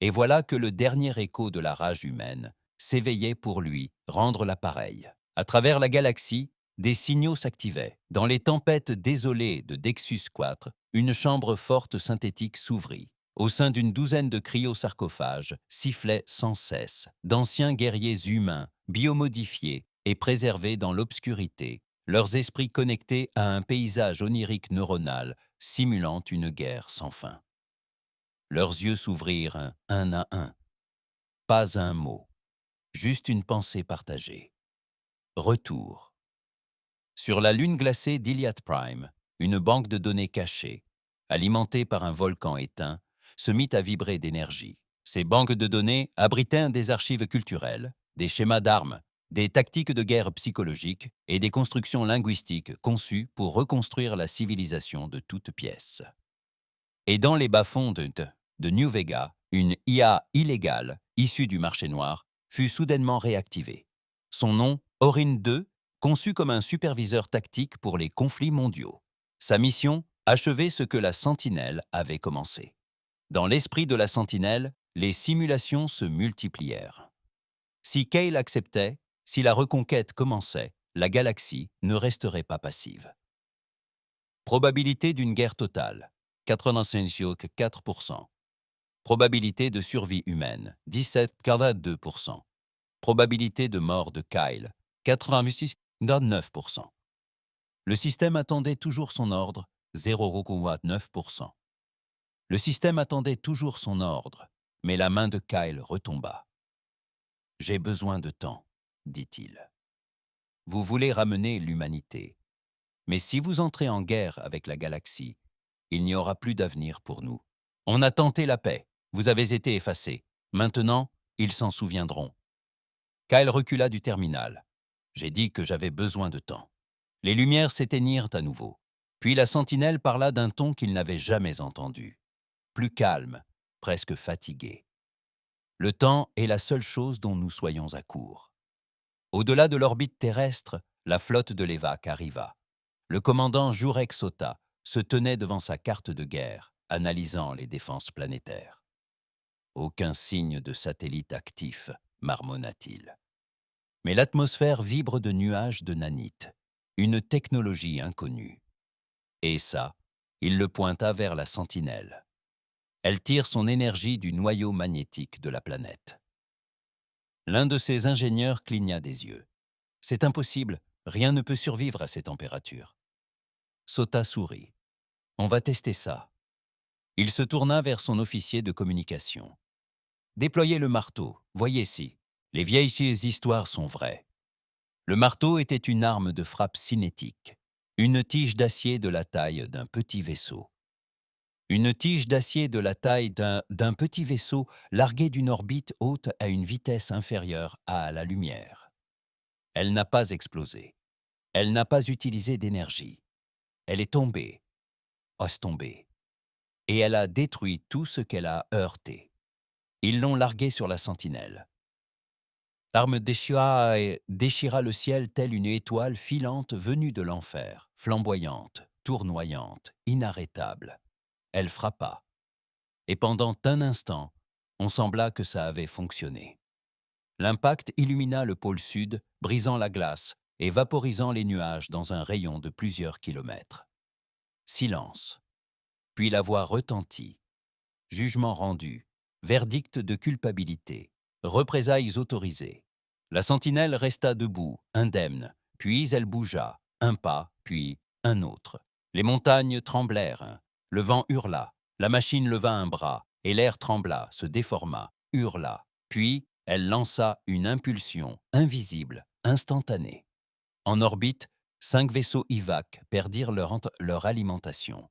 S1: Et voilà que le dernier écho de la rage humaine s'éveillait pour lui rendre l'appareil. À travers la galaxie, des signaux s'activaient. Dans les tempêtes désolées de Dexus 4, une chambre forte synthétique s'ouvrit. Au sein d'une douzaine de cryosarcophages sifflaient sans cesse d'anciens guerriers humains, biomodifiés et préservés dans l'obscurité, leurs esprits connectés à un paysage onirique neuronal simulant une guerre sans fin. Leurs yeux s'ouvrirent un à un. Pas un mot, juste une pensée partagée. Retour. Sur la lune glacée d'Iliad Prime, une banque de données cachée, alimentée par un volcan éteint, se mit à vibrer d'énergie. Ces banques de données abritaient des archives culturelles, des schémas d'armes, des tactiques de guerre psychologiques et des constructions linguistiques conçues pour reconstruire la civilisation de toutes pièces. Et dans les bas-fonds de New Vega, une IA illégale, issue du marché noir, fut soudainement réactivée. Son nom, Orin 2, conçu comme un superviseur tactique pour les conflits mondiaux. Sa mission, achever ce que la Sentinelle avait commencé. Dans l'esprit de la Sentinelle, les simulations se multiplièrent. Si Cale acceptait, si la reconquête commençait, la galaxie ne resterait pas passive. Probabilité d'une guerre totale, 85,4%. Probabilité de survie humaine, 17,2%. Probabilité de mort de Kyle, 86,9%. Le système attendait toujours son ordre, 0,9%. Le système attendait toujours son ordre, mais la main de Kyle retomba. « J'ai besoin de temps, dit-il. Vous voulez ramener l'humanité. Mais si vous entrez en guerre avec la galaxie, il n'y aura plus d'avenir pour nous. On a tenté la paix, vous avez été effacés. Maintenant, ils s'en souviendront. » Kyle recula du terminal. J'ai dit que j'avais besoin de temps. Les lumières s'éteignirent à nouveau. Puis la sentinelle parla d'un ton qu'il n'avait jamais entendu. Plus calme, presque fatigué. Le temps est la seule chose dont nous soyons à court. Au-delà de l'orbite terrestre, la flotte de l'EVAC arriva. Le commandant Jurek Sota se tenait devant sa carte de guerre, analysant les défenses planétaires. Aucun signe de satellite actif, marmonna-t-il. Mais l'atmosphère vibre de nuages de nanite, une technologie inconnue. Et ça, il le pointa vers la sentinelle. Elle tire son énergie du noyau magnétique de la planète. L'un de ses ingénieurs cligna des yeux. C'est impossible, rien ne peut survivre à ces températures. Sota sourit. On va tester ça. Il se tourna vers son officier de communication. Déployez le marteau, voyez si. Les vieilles histoires sont vraies. Le marteau était une arme de frappe cinétique, une tige d'acier de la taille d'un petit vaisseau. Une tige d'acier de la taille d'un petit vaisseau largué d'une orbite haute à une vitesse inférieure à la lumière. Elle n'a pas explosé. Elle n'a pas utilisé d'énergie. Elle est tombée, tombée. Et elle a détruit tout ce qu'elle a heurté. Ils l'ont larguée sur la sentinelle. L'arme déchira le ciel telle une étoile filante venue de l'enfer, flamboyante, tournoyante, inarrêtable. Elle frappa. Et pendant un instant, on sembla que ça avait fonctionné. L'impact illumina le pôle sud, brisant la glace et vaporisant les nuages dans un rayon de plusieurs kilomètres. Silence. Puis la voix retentit. Jugement rendu. Verdict de culpabilité. Représailles autorisées. La sentinelle resta debout, indemne, puis elle bougea, un pas, puis un autre. Les montagnes tremblèrent, le vent hurla, la machine leva un bras, et l'air trembla, se déforma, hurla. Puis elle lança une impulsion invisible, instantanée. En orbite, 5 vaisseaux IVAC perdirent leur alimentation.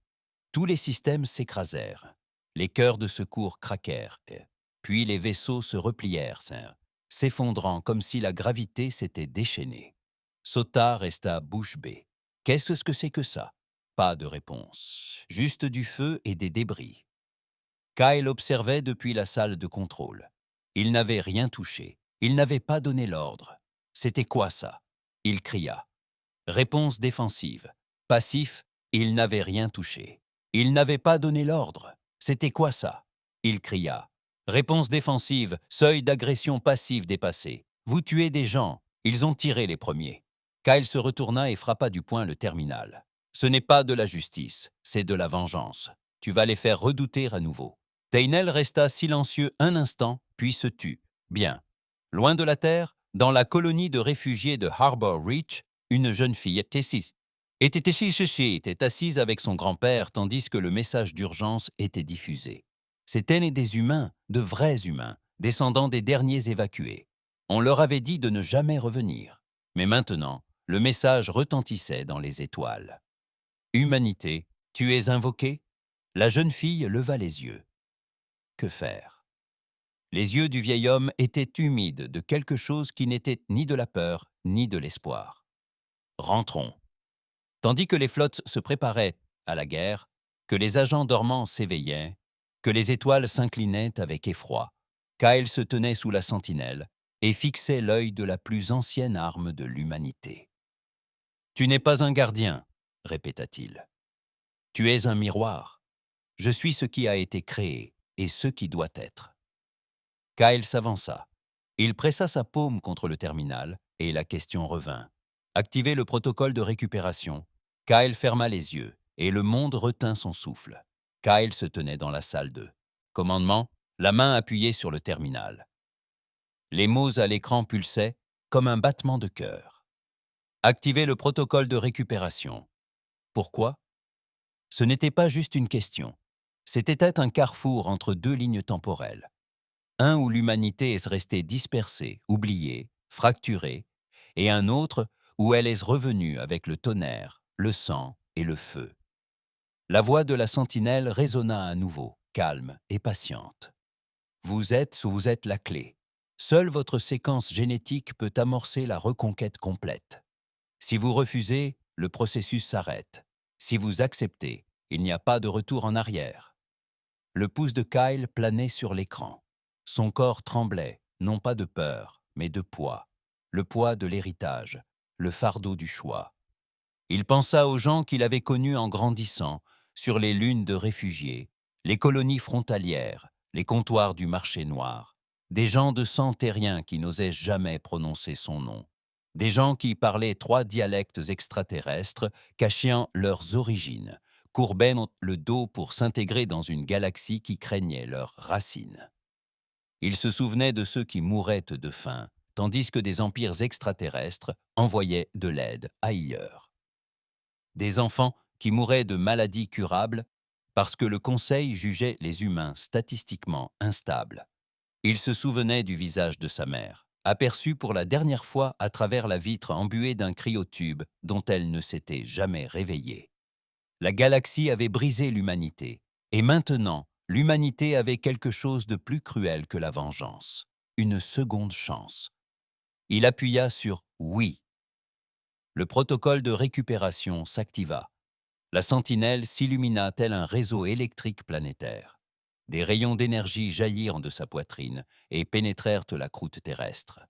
S1: Tous les systèmes s'écrasèrent. Les cœurs de secours craquèrent, puis les vaisseaux se replièrent, s'effondrant comme si la gravité s'était déchaînée. Sota resta bouche bée. Qu'est-ce que c'est que ça? Pas de réponse, juste du feu et des débris. Kyle observait depuis la salle de contrôle. Il n'avait rien touché. Il n'avait pas donné l'ordre. C'était quoi ça? Il cria. Réponse défensive. Passif, il n'avait rien touché. Il n'avait pas donné l'ordre. C'était quoi ça? Il cria. Réponse défensive, seuil d'agression passive dépassé. Vous tuez des gens. Ils ont tiré les premiers. Kyle se retourna et frappa du poing le terminal. Ce n'est pas de la justice, c'est de la vengeance. Tu vas les faire redouter à nouveau. Tainel resta silencieux un instant, puis se tut. Bien. Loin de la terre, dans la colonie de réfugiés de Harbor Reach, une jeune fille était assise avec son grand-père tandis que le message d'urgence était diffusé. C'étaient des humains, de vrais humains, descendants des derniers évacués. On leur avait dit de ne jamais revenir. Mais maintenant, le message retentissait dans les étoiles. Humanité, tu es invoquée? La jeune fille leva les yeux. Que faire? Les yeux du vieil homme étaient humides de quelque chose qui n'était ni de la peur ni de l'espoir. Rentrons. Tandis que les flottes se préparaient à la guerre, que les agents dormants s'éveillaient, que les étoiles s'inclinaient avec effroi, Kyle se tenait sous la sentinelle et fixait l'œil de la plus ancienne arme de l'humanité. « Tu n'es pas un gardien, répéta-t-il. Tu es un miroir. Je suis ce qui a été créé et ce qui doit être. » Kyle s'avança. Il pressa sa paume contre le terminal et la question revint. Activer le protocole de récupération. Kyle ferma les yeux et le monde retint son souffle. Kyle se tenait dans la salle 2. Commandement, la main appuyée sur le terminal. Les mots à l'écran pulsaient comme un battement de cœur. Activer le protocole de récupération. Pourquoi? Ce n'était pas juste une question. C'était un carrefour entre deux lignes temporelles. Un où l'humanité est restée dispersée, oubliée, fracturée, et un autre où elle est revenue avec le tonnerre, le sang et le feu. La voix de la sentinelle résonna à nouveau, calme et patiente. Vous êtes la clé. Seule votre séquence génétique peut amorcer la reconquête complète. Si vous refusez, le processus s'arrête. Si vous acceptez, il n'y a pas de retour en arrière. Le pouce de Kyle planait sur l'écran. Son corps tremblait, non pas de peur, mais de poids. Le poids de l'héritage, le fardeau du choix. Il pensa aux gens qu'il avait connus en grandissant, sur les lunes de réfugiés, les colonies frontalières, les comptoirs du marché noir. Des gens de sang terrien qui n'osaient jamais prononcer son nom. Des gens qui parlaient 3 dialectes extraterrestres, cachant leurs origines, courbaient le dos pour s'intégrer dans une galaxie qui craignait leurs racines. Il se souvenait de ceux qui mouraient de faim, tandis que des empires extraterrestres envoyaient de l'aide ailleurs. Des enfants qui mouraient de maladies curables parce que le Conseil jugeait les humains statistiquement instables. Il se souvenait du visage de sa mère, aperçu pour la dernière fois à travers la vitre embuée d'un cryotube dont elle ne s'était jamais réveillée. La galaxie avait brisé l'humanité, et maintenant, l'humanité avait quelque chose de plus cruel que la vengeance, une seconde chance. Il appuya sur « Oui ». Le protocole de récupération s'activa. La sentinelle s'illumina tel un réseau électrique planétaire. Des rayons d'énergie jaillirent de sa poitrine et pénétrèrent la croûte terrestre.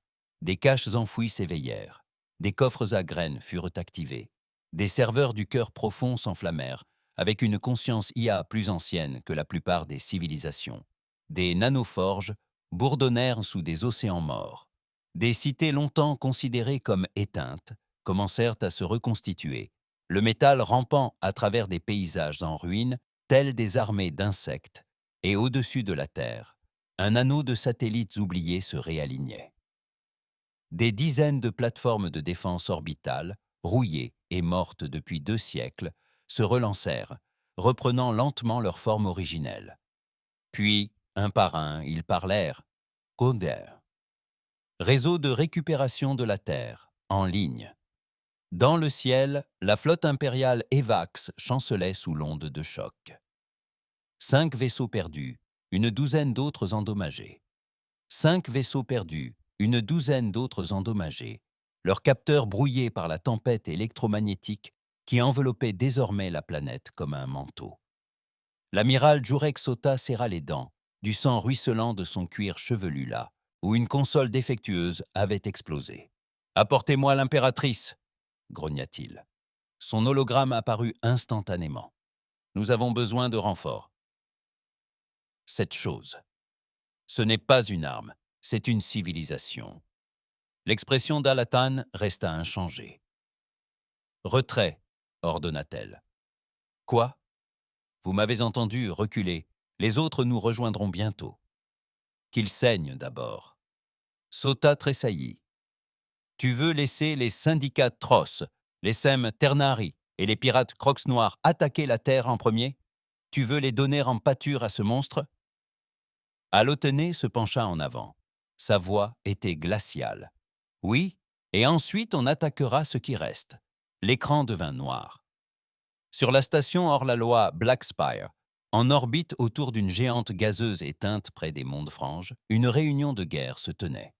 S1: Des caches enfouies s'éveillèrent. Des coffres à graines furent activés. Des serveurs du cœur profond s'enflammèrent, avec une conscience IA plus ancienne que la plupart des civilisations. Des nanoforges bourdonnèrent sous des océans morts. Des cités longtemps considérées comme éteintes commencèrent à se reconstituer, le métal rampant à travers des paysages en ruine, tels des armées d'insectes, et au-dessus de la Terre, un anneau de satellites oubliés se réalignait. Des dizaines de plateformes de défense orbitale, rouillées et mortes depuis 2 siècles, se relancèrent, reprenant lentement leur forme originelle. Puis, un par un, ils parlèrent. Konder. Réseau de récupération de la Terre, en ligne. Dans le ciel, la flotte impériale Evax chancelait sous l'onde de choc. 5 vaisseaux perdus, une douzaine d'autres endommagés. 5 vaisseaux perdus, une douzaine d'autres endommagés. Leurs capteurs brouillés par la tempête électromagnétique qui enveloppait désormais la planète comme un manteau. L'amiral Jurek Sota serra les dents, du sang ruisselant de son cuir chevelu là, où une console défectueuse avait explosé. « Apportez-moi l'impératrice !» grogna-t-il. Son hologramme apparut instantanément. « Nous avons besoin de renforts. » Cette chose. Ce n'est pas une arme, c'est une civilisation. L'expression d'Alatan resta inchangée. « Retrait !» ordonna-t-elle. « Quoi ? Vous m'avez entendu, reculez. Les autres nous rejoindront bientôt. » « Qu'ils saignent d'abord. » Sota tressaillit. « Tu veux laisser les syndicats Tross, les Sem Ternari et les pirates Crocs Noirs attaquer la Terre en premier ? Tu veux les donner en pâture à ce monstre ?» Alotene se pencha en avant. Sa voix était glaciale. « Oui, et ensuite on attaquera ce qui reste. » L'écran devint noir. Sur la station hors-la-loi Black Spire, en orbite autour d'une géante gazeuse éteinte près des monts de Frange, une réunion de guerre se tenait.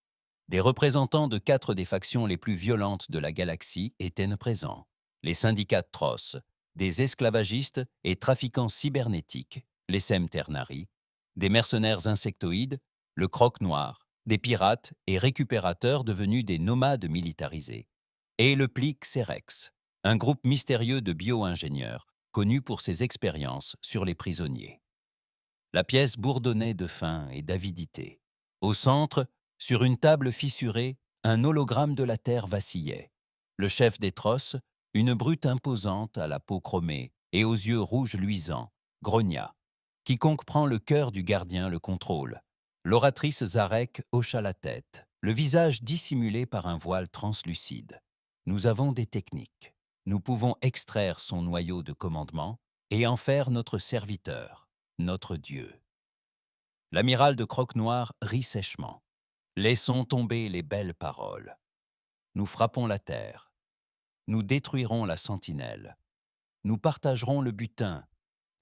S1: Des représentants de 4 des factions les plus violentes de la galaxie étaient présents. Les syndicats de Tross, des esclavagistes et trafiquants cybernétiques, les Sem Ternari, des mercenaires insectoïdes, le Croc Noir, des pirates et récupérateurs devenus des nomades militarisés, et le Pli Xerex, un groupe mystérieux de bio-ingénieurs connu pour ses expériences sur les prisonniers. La pièce bourdonnait de faim et d'avidité. Au centre, sur une table fissurée, un hologramme de la Terre vacillait. Le chef des Trosses, une brute imposante à la peau chromée et aux yeux rouges luisants, grogna. Quiconque prend le cœur du gardien le contrôle. L'oratrice Zarek hocha la tête, le visage dissimulé par un voile translucide. Nous avons des techniques. Nous pouvons extraire son noyau de commandement et en faire notre serviteur, notre Dieu. L'amiral de Croque-Noir rit sèchement. Laissons tomber les belles paroles. Nous frappons la terre. Nous détruirons la sentinelle. Nous partagerons le butin.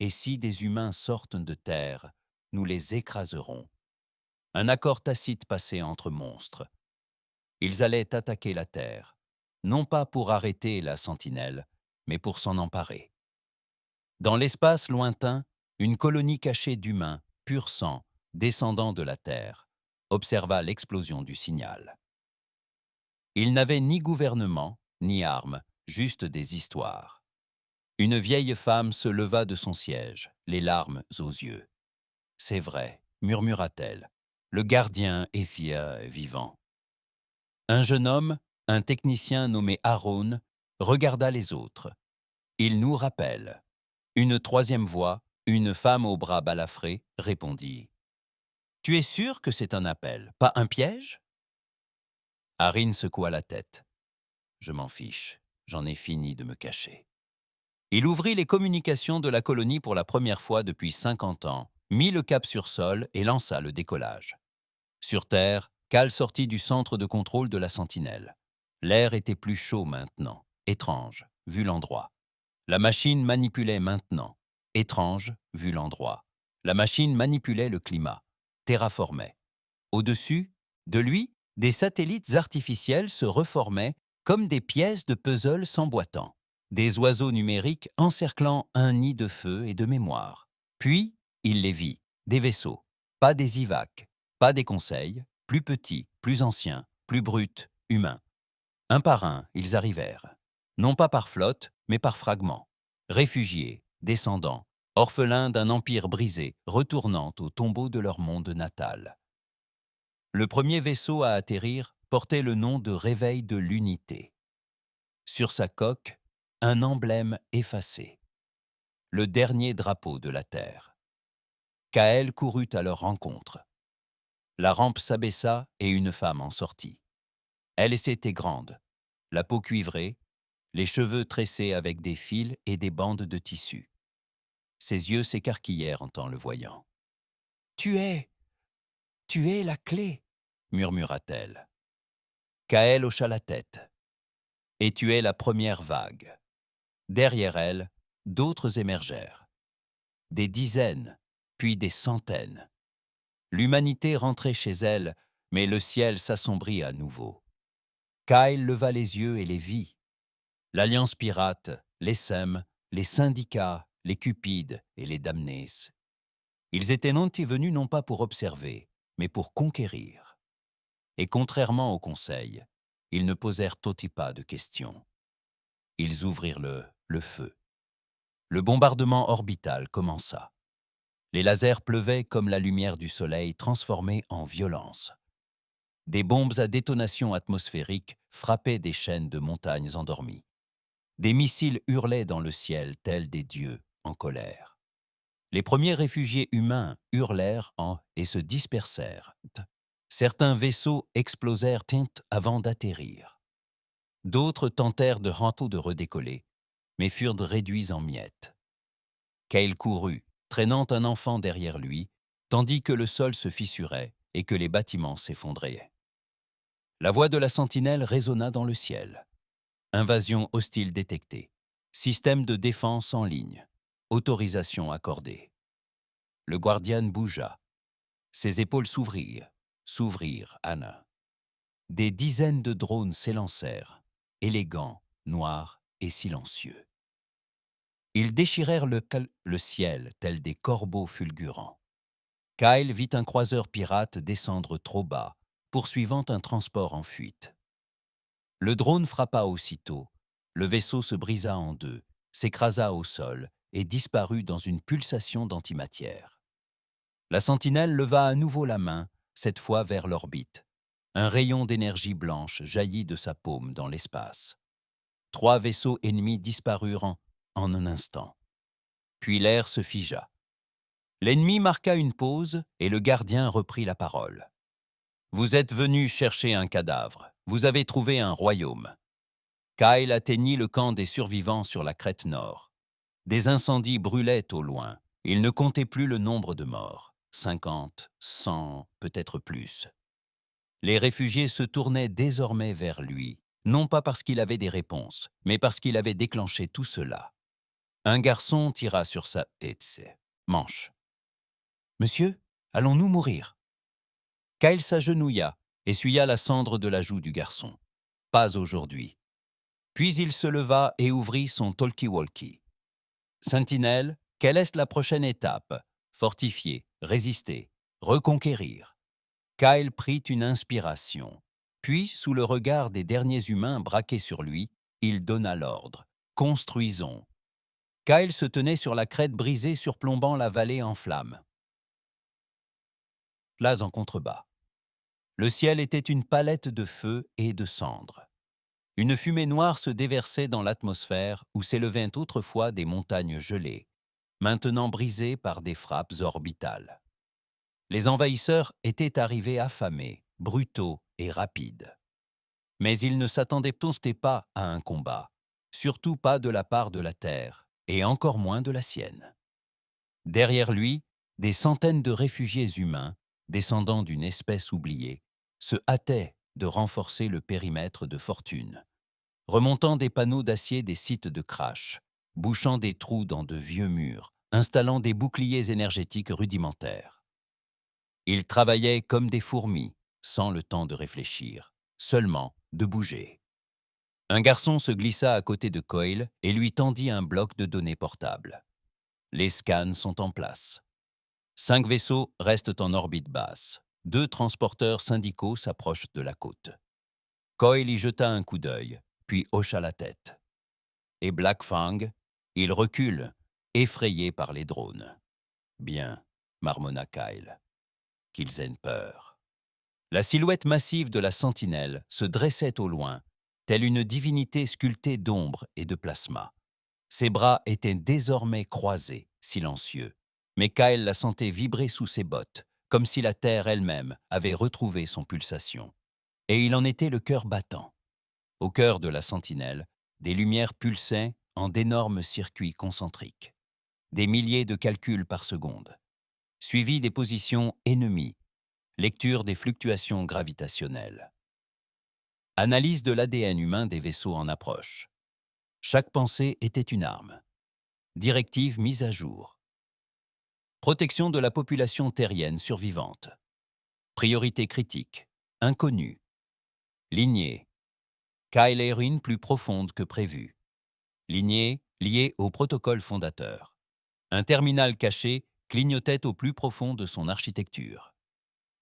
S1: Et si des humains sortent de terre, nous les écraserons. Un accord tacite passait entre monstres. Ils allaient attaquer la terre, non pas pour arrêter la sentinelle, mais pour s'en emparer. Dans l'espace lointain, une colonie cachée d'humains, pur sang, descendant de la terre, observa l'explosion du signal. Ils n'avaient ni gouvernement, ni armes, juste des histoires. Une vieille femme se leva de son siège, les larmes aux yeux. « C'est vrai, murmura-t-elle, le gardien Ephia est vivant. » Un jeune homme, un technicien nommé Aaron, regarda les autres. Il nous rappelle. Une troisième voix, une femme aux bras balafrés, répondit. « Tu es sûr que c'est un appel, pas un piège ?» Arin secoua la tête. « Je m'en fiche, j'en ai fini de me cacher. » Il ouvrit les communications de la colonie pour la première fois depuis 50 ans, mit le cap sur sol et lança le décollage. Sur Terre, Cal sortit du centre de contrôle de la sentinelle. L'air était plus chaud maintenant, étrange, vu l'endroit. La machine manipulait maintenant, étrange, vu l'endroit. La machine manipulait le climat, terraformait. Au-dessus, de lui, des satellites artificiels se reformaient comme des pièces de puzzle s'emboîtant. Des oiseaux numériques encerclant un nid de feu et de mémoire. Puis, il les vit, des vaisseaux, pas des IVAC, pas des conseils, plus petits, plus anciens, plus bruts, humains. Un par un, ils arrivèrent. Non pas par flotte, mais par fragments. Réfugiés, descendants, orphelins d'un empire brisé, retournant au tombeau de leur monde natal. Le premier vaisseau à atterrir portait le nom de Réveil de l'Unité. Sur sa coque, un emblème effacé. Le dernier drapeau de la Terre. Kael courut à leur rencontre. La rampe s'abaissa et une femme en sortit. Elle était grande, la peau cuivrée, les cheveux tressés avec des fils et des bandes de tissu. Ses yeux s'écarquillèrent en le voyant. « Tu es la clé !» murmura-t-elle. Kael hocha la tête. « Et tu es la première vague. » Derrière elle, d'autres émergèrent. Des dizaines, puis des centaines. L'humanité rentrait chez elle, mais le ciel s'assombrit à nouveau. Kyle leva les yeux et les vit. L'Alliance pirate, les SEM, les syndicats, les cupides et les damnés. Ils étaient venus non pas pour observer, mais pour conquérir. Et contrairement au conseil, ils ne posèrent aussi pas de questions. Ils ouvrirent le feu. Le bombardement orbital commença. Les lasers pleuvaient comme la lumière du soleil transformée en violence. Des bombes à détonation atmosphérique frappaient des chaînes de montagnes endormies. Des missiles hurlaient dans le ciel tels des dieux en colère. Les premiers réfugiés humains hurlèrent et se dispersèrent. Certains vaisseaux explosèrent avant d'atterrir. D'autres tentèrent de redécoller, mais furent réduits en miettes. Kyle courut, traînant un enfant derrière lui, tandis que le sol se fissurait et que les bâtiments s'effondraient. La voix de la sentinelle résonna dans le ciel. Invasion hostile détectée. Système de défense en ligne. Autorisation accordée. Le Guardian bougea. Ses épaules s'ouvrirent, Anna. Des dizaines de drones s'élancèrent, élégants, noirs et silencieux. Ils déchirèrent le ciel tels des corbeaux fulgurants. Kyle vit un croiseur pirate descendre trop bas, poursuivant un transport en fuite. Le drone frappa aussitôt, le vaisseau se brisa en deux, s'écrasa au sol et disparut dans une pulsation d'antimatière. La sentinelle leva à nouveau la main, cette fois vers l'orbite. Un rayon d'énergie blanche jaillit de sa paume dans l'espace. 3 vaisseaux ennemis disparurent en un instant. Puis l'air se figea. L'ennemi marqua une pause et le gardien reprit la parole. « Vous êtes venus chercher un cadavre. Vous avez trouvé un royaume. » Kyle atteignit le camp des survivants sur la crête nord. Des incendies brûlaient au loin. Il ne comptait plus le nombre de morts. 50, 100, peut-être plus. Les réfugiés se tournaient désormais vers lui, non pas parce qu'il avait des réponses, mais parce qu'il avait déclenché tout cela. Un garçon tira sur sa manche. « Monsieur, allons-nous mourir ?» Kyle s'agenouilla, essuya la cendre de la joue du garçon. « Pas aujourd'hui. » Puis il se leva et ouvrit son talkie-walkie. « Sentinelle, quelle est la prochaine étape ? Fortifier, résister, reconquérir. » Kyle prit une inspiration. Puis, sous le regard des derniers humains braqués sur lui, il donna l'ordre. « Construisons. » Kyle se tenait sur la crête brisée surplombant la vallée en flammes. Là en contrebas. Le ciel était une palette de feu et de cendres. Une fumée noire se déversait dans l'atmosphère où s'élevaient autrefois des montagnes gelées, maintenant brisées par des frappes orbitales. Les envahisseurs étaient arrivés affamés, brutaux et rapides. Mais ils ne s'attendaient pas à un combat, surtout pas de la part de la Terre, et encore moins de la sienne. Derrière lui, des centaines de réfugiés humains, descendants d'une espèce oubliée, se hâtaient de renforcer le périmètre de fortune, remontant des panneaux d'acier des sites de crash, bouchant des trous dans de vieux murs, installant des boucliers énergétiques rudimentaires. Ils travaillaient comme des fourmis, sans le temps de réfléchir, seulement de bouger. Un garçon se glissa à côté de Coyle et lui tendit un bloc de données portable. Les scans sont en place. 5 vaisseaux restent en orbite basse. 2 transporteurs syndicaux s'approchent de la côte. Coyle y jeta un coup d'œil, puis hocha la tête. Et Black Fang, il recule, effrayé par les drones. Bien, marmonna Kyle. Qu'ils aient peur. La silhouette massive de la sentinelle se dressait au loin, telle une divinité sculptée d'ombre et de plasma. Ses bras étaient désormais croisés, silencieux, mais Kyle la sentait vibrer sous ses bottes, comme si la terre elle-même avait retrouvé son pulsation. Et il en était le cœur battant. Au cœur de la sentinelle, des lumières pulsaient en d'énormes circuits concentriques. Des milliers de calculs par seconde. Suivis des positions ennemies. Lecture des fluctuations gravitationnelles. Analyse de l'ADN humain des vaisseaux en approche. Chaque pensée était une arme. Directive mise à jour. Protection de la population terrienne survivante. Priorité critique. Inconnue. Lignée. Kyle Erin plus profonde que prévu. Lignée lié au protocole fondateur. Un terminal caché clignotait au plus profond de son architecture.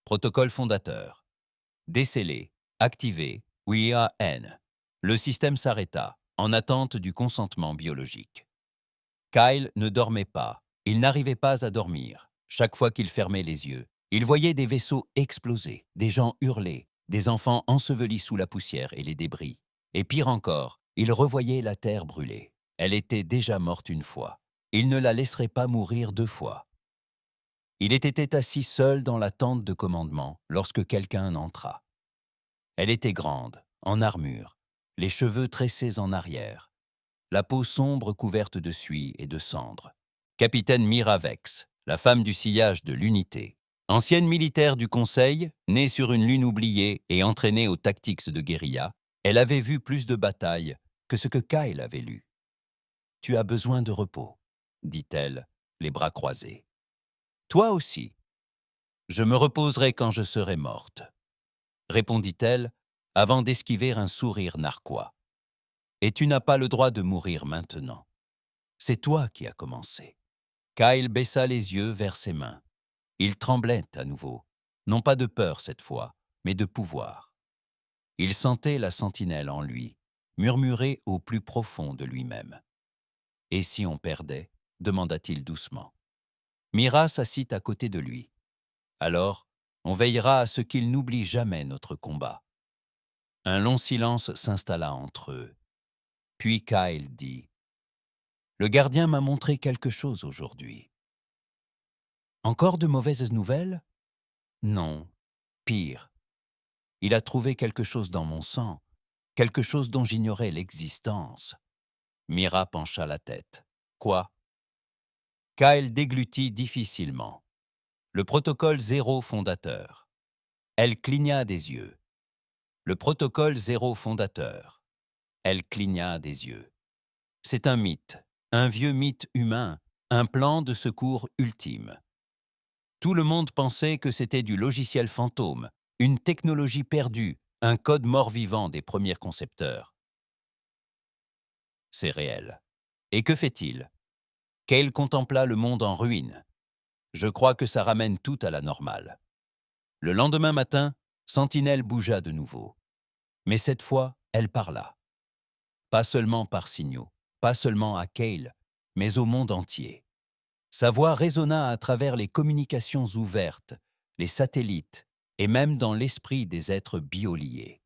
S1: Protocole fondateur. Décellé, activé, we are N. Le système s'arrêta, en attente du consentement biologique. Kyle ne dormait pas, il n'arrivait pas à dormir. Chaque fois qu'il fermait les yeux, il voyait des vaisseaux exploser, des gens hurler, des enfants ensevelis sous la poussière et les débris. Et pire encore, il revoyait la Terre brûler. Elle était déjà morte une fois. Il ne la laisserait pas mourir deux fois. Il était assis seul dans la tente de commandement lorsque quelqu'un entra. Elle était grande, en armure, les cheveux tressés en arrière, la peau sombre couverte de suie et de cendres. Capitaine Mira Vex, la femme du sillage de l'unité. Ancienne militaire du Conseil, née sur une lune oubliée et entraînée aux tactiques de guérilla, elle avait vu plus de batailles que ce que Kyle avait lu. « Tu as besoin de repos, » dit-elle, les bras croisés. « Toi aussi. Je me reposerai quand je serai morte, » répondit-elle, avant d'esquiver un sourire narquois. « Et tu n'as pas le droit de mourir maintenant. C'est toi qui as commencé. » Kyle baissa les yeux vers ses mains. Il tremblait à nouveau, non pas de peur cette fois, mais de pouvoir. Il sentait la sentinelle en lui, murmurer au plus profond de lui-même. « Et si on perdait ?» demanda-t-il doucement. Mira s'assit à côté de lui. « Alors, on veillera à ce qu'il n'oublie jamais notre combat. » Un long silence s'installa entre eux. Puis Kyle dit « Le gardien m'a montré quelque chose aujourd'hui. » « Encore de mauvaises nouvelles ?»« Non, pire. Il a trouvé quelque chose dans mon sang, quelque chose dont j'ignorais l'existence. » Mira pencha la tête. « Quoi ?» Kyle déglutit difficilement. « Le protocole zéro fondateur. » Elle cligna des yeux. « Le protocole zéro fondateur. » Elle cligna des yeux. « C'est un mythe, un vieux mythe humain, un plan de secours ultime. Tout le monde pensait que c'était du logiciel fantôme, une technologie perdue, un code mort-vivant des premiers concepteurs. C'est réel. Et que fait-il ? Kyle contempla le monde en ruine. Je crois que ça ramène tout à la normale. Le lendemain matin, Sentinelle bougea de nouveau. Mais cette fois, elle parla. Pas seulement par signaux, pas seulement à Kyle, mais au monde entier. Sa voix résonna à travers les communications ouvertes, les satellites, et même dans l'esprit des êtres bioliés.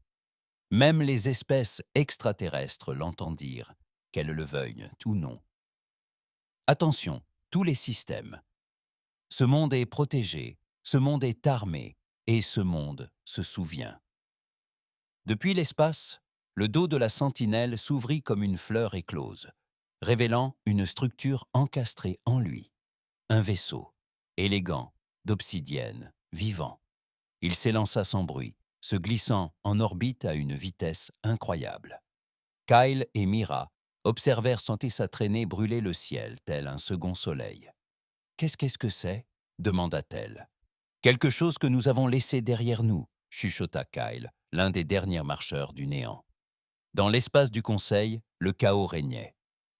S1: Même les espèces extraterrestres l'entendirent, qu'elles le veuillent ou non. Attention, tous les systèmes. Ce monde est protégé, ce monde est armé, et ce monde se souvient. Depuis l'espace, le dos de la sentinelle s'ouvrit comme une fleur éclose, révélant une structure encastrée en lui. Un vaisseau, élégant, d'obsidienne, vivant. Il s'élança sans bruit, se glissant en orbite à une vitesse incroyable. Kyle et Mira observèrent sans sa traînée brûler le ciel tel un second soleil. « Qu'est-ce que c'est ?» demanda-t-elle. « Quelque chose que nous avons laissé derrière nous, » chuchota Kyle, l'un des derniers marcheurs du néant. Dans l'espace du Conseil, le chaos régnait.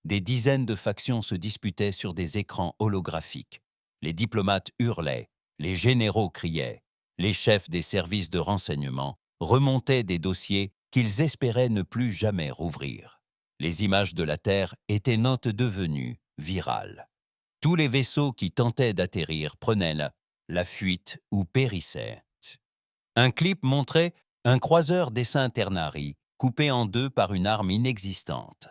S1: Des dizaines de factions se disputaient sur des écrans holographiques. Les diplomates hurlaient, les généraux criaient, les chefs des services de renseignement remontaient des dossiers qu'ils espéraient ne plus jamais rouvrir. Les images de la Terre étaient devenues virales. Tous les vaisseaux qui tentaient d'atterrir prenaient la fuite ou périssaient. Un clip montrait un croiseur dessin ternari coupé en deux par une arme inexistante.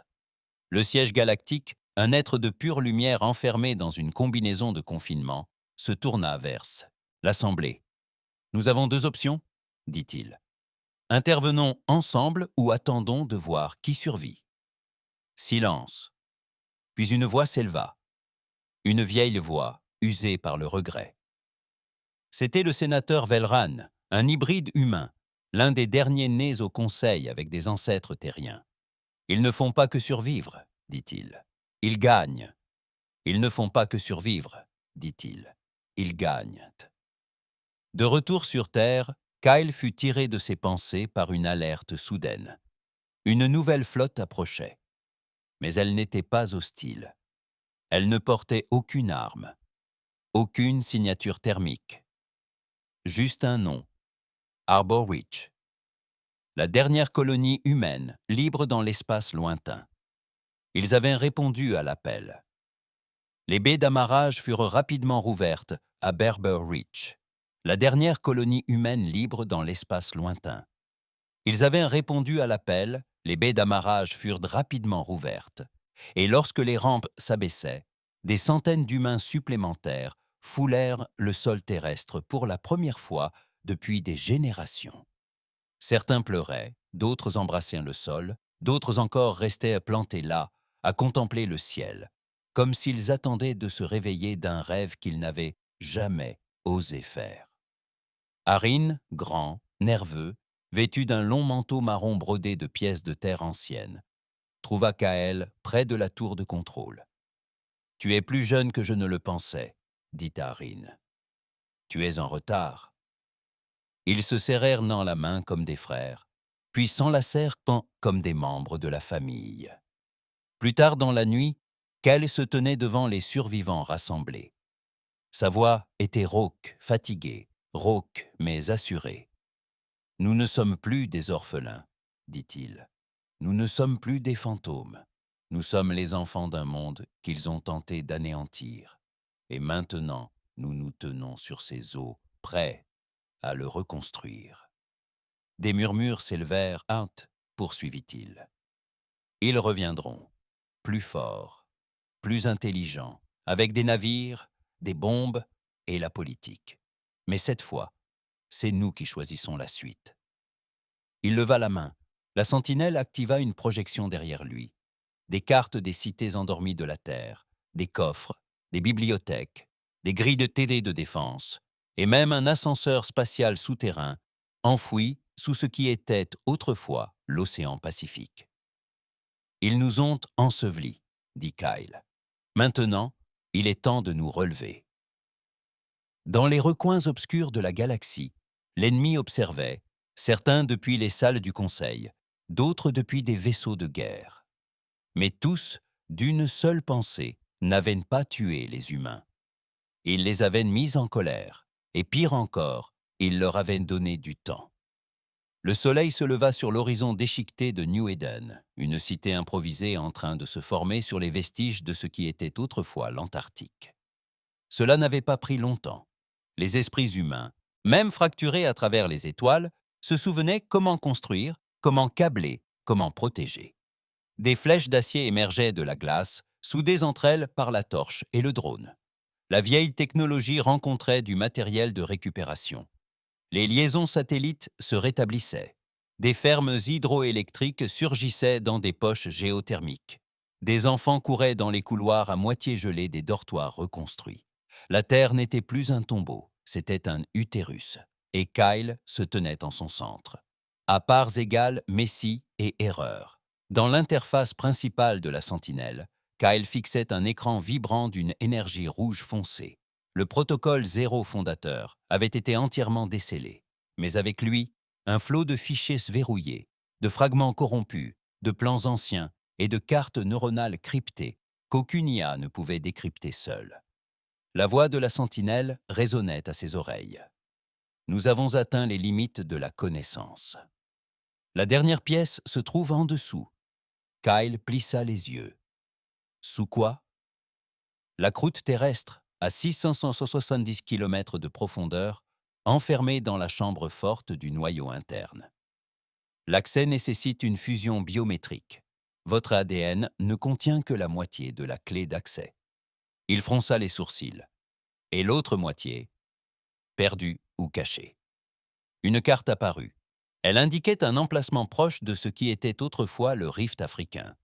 S1: Le siège galactique, un être de pure lumière enfermé dans une combinaison de confinement, se tourna vers l'Assemblée. « Nous avons deux options, » dit-il. « Intervenons ensemble ou attendons de voir qui survit. » Silence. Puis une voix s'éleva. Une vieille voix, usée par le regret. C'était le sénateur Velran, un hybride humain, l'un des derniers nés au Conseil avec des ancêtres terriens. « Ils ne font pas que survivre, » dit-il. « Ils gagnent. » « Ils ne font pas que survivre, » dit-il. « Ils gagnent. » De retour sur Terre, Kyle fut tiré de ses pensées par une alerte soudaine. Une nouvelle flotte approchait. mais elle n'était pas hostile. Elle ne portait aucune arme, aucune signature thermique. Juste un nom, Harbor Reach, la dernière colonie humaine libre dans l'espace lointain. Ils avaient répondu à l'appel. Les baies d'amarrage furent rapidement rouvertes à Berber Reach, la dernière colonie humaine libre dans l'espace lointain. Ils avaient répondu à l'appel, les baies d'amarrage furent rapidement rouvertes, et lorsque les rampes s'abaissaient, des centaines d'humains supplémentaires foulèrent le sol terrestre pour la première fois depuis des générations. Certains pleuraient, d'autres embrassaient le sol, d'autres encore restaient plantés là, à contempler le ciel, comme s'ils attendaient de se réveiller d'un rêve qu'ils n'avaient jamais osé faire. Harin, grand, nerveux, vêtu d'un long manteau marron brodé de pièces de terre anciennes, trouva Kael près de la tour de contrôle. « Tu es plus jeune que je ne le pensais, » dit Harin. « Tu es en retard. » Ils se serrèrent dans la main comme des frères, puis s'enlacèrent comme des membres de la famille. Plus tard dans la nuit, Kael se tenait devant les survivants rassemblés. Sa voix était rauque, fatiguée, rauque mais assurée. « Nous ne sommes plus des orphelins, » dit-il. « Nous ne sommes plus des fantômes. Nous sommes les enfants d'un monde qu'ils ont tenté d'anéantir. Et maintenant, nous nous tenons sur ces os, prêts à le reconstruire. » Des murmures s'élevèrent. « Out » poursuivit-il. « Ils reviendront, plus forts, plus intelligents, avec des navires, des bombes et la politique. Mais cette fois, c'est nous qui choisissons la suite. » Il leva la main. La sentinelle activa une projection derrière lui. Des cartes des cités endormies de la Terre, des coffres, des bibliothèques, des grilles de TD de défense, et même un ascenseur spatial souterrain, enfoui sous ce qui était autrefois l'océan Pacifique. « Ils nous ont ensevelis, » dit Kyle. « Maintenant, il est temps de nous relever. » Dans les recoins obscurs de la galaxie, l'ennemi observait, certains depuis les salles du Conseil, d'autres depuis des vaisseaux de guerre. Mais tous, d'une seule pensée, n'avaient pas tué les humains. Ils les avaient mis en colère, et pire encore, ils leur avaient donné du temps. Le soleil se leva sur l'horizon déchiqueté de New Eden, une cité improvisée en train de se former sur les vestiges de ce qui était autrefois l'Antarctique. Cela n'avait pas pris longtemps. Les esprits humains, même fracturés à travers les étoiles, se souvenaient comment construire, comment câbler, comment protéger. Des flèches d'acier émergeaient de la glace, soudées entre elles par la torche et le drone. La vieille technologie rencontrait du matériel de récupération. Les liaisons satellites se rétablissaient. Des fermes hydroélectriques surgissaient dans des poches géothermiques. Des enfants couraient dans les couloirs à moitié gelés des dortoirs reconstruits. La Terre n'était plus un tombeau, c'était un utérus, et Kyle se tenait en son centre. À parts égales, messie et erreur. Dans l'interface principale de la sentinelle, Kyle fixait un écran vibrant d'une énergie rouge foncée. Le protocole zéro fondateur avait été entièrement décellé, mais avec lui, un flot de fichiers verrouillés, de fragments corrompus, de plans anciens et de cartes neuronales cryptées qu'aucune IA ne pouvait décrypter seule. La voix de la sentinelle résonnait à ses oreilles. « Nous avons atteint les limites de la connaissance. » La dernière pièce se trouve en dessous. Kyle plissa les yeux. Sous quoi? La croûte terrestre, à 670 km de profondeur, enfermée dans la chambre forte du noyau interne. L'accès nécessite une fusion biométrique. Votre ADN ne contient que la moitié de la clé d'accès. Il fronça les sourcils. Et l'autre moitié, perdue ou cachée. Une carte apparut. Elle indiquait un emplacement proche de ce qui était autrefois le rift africain.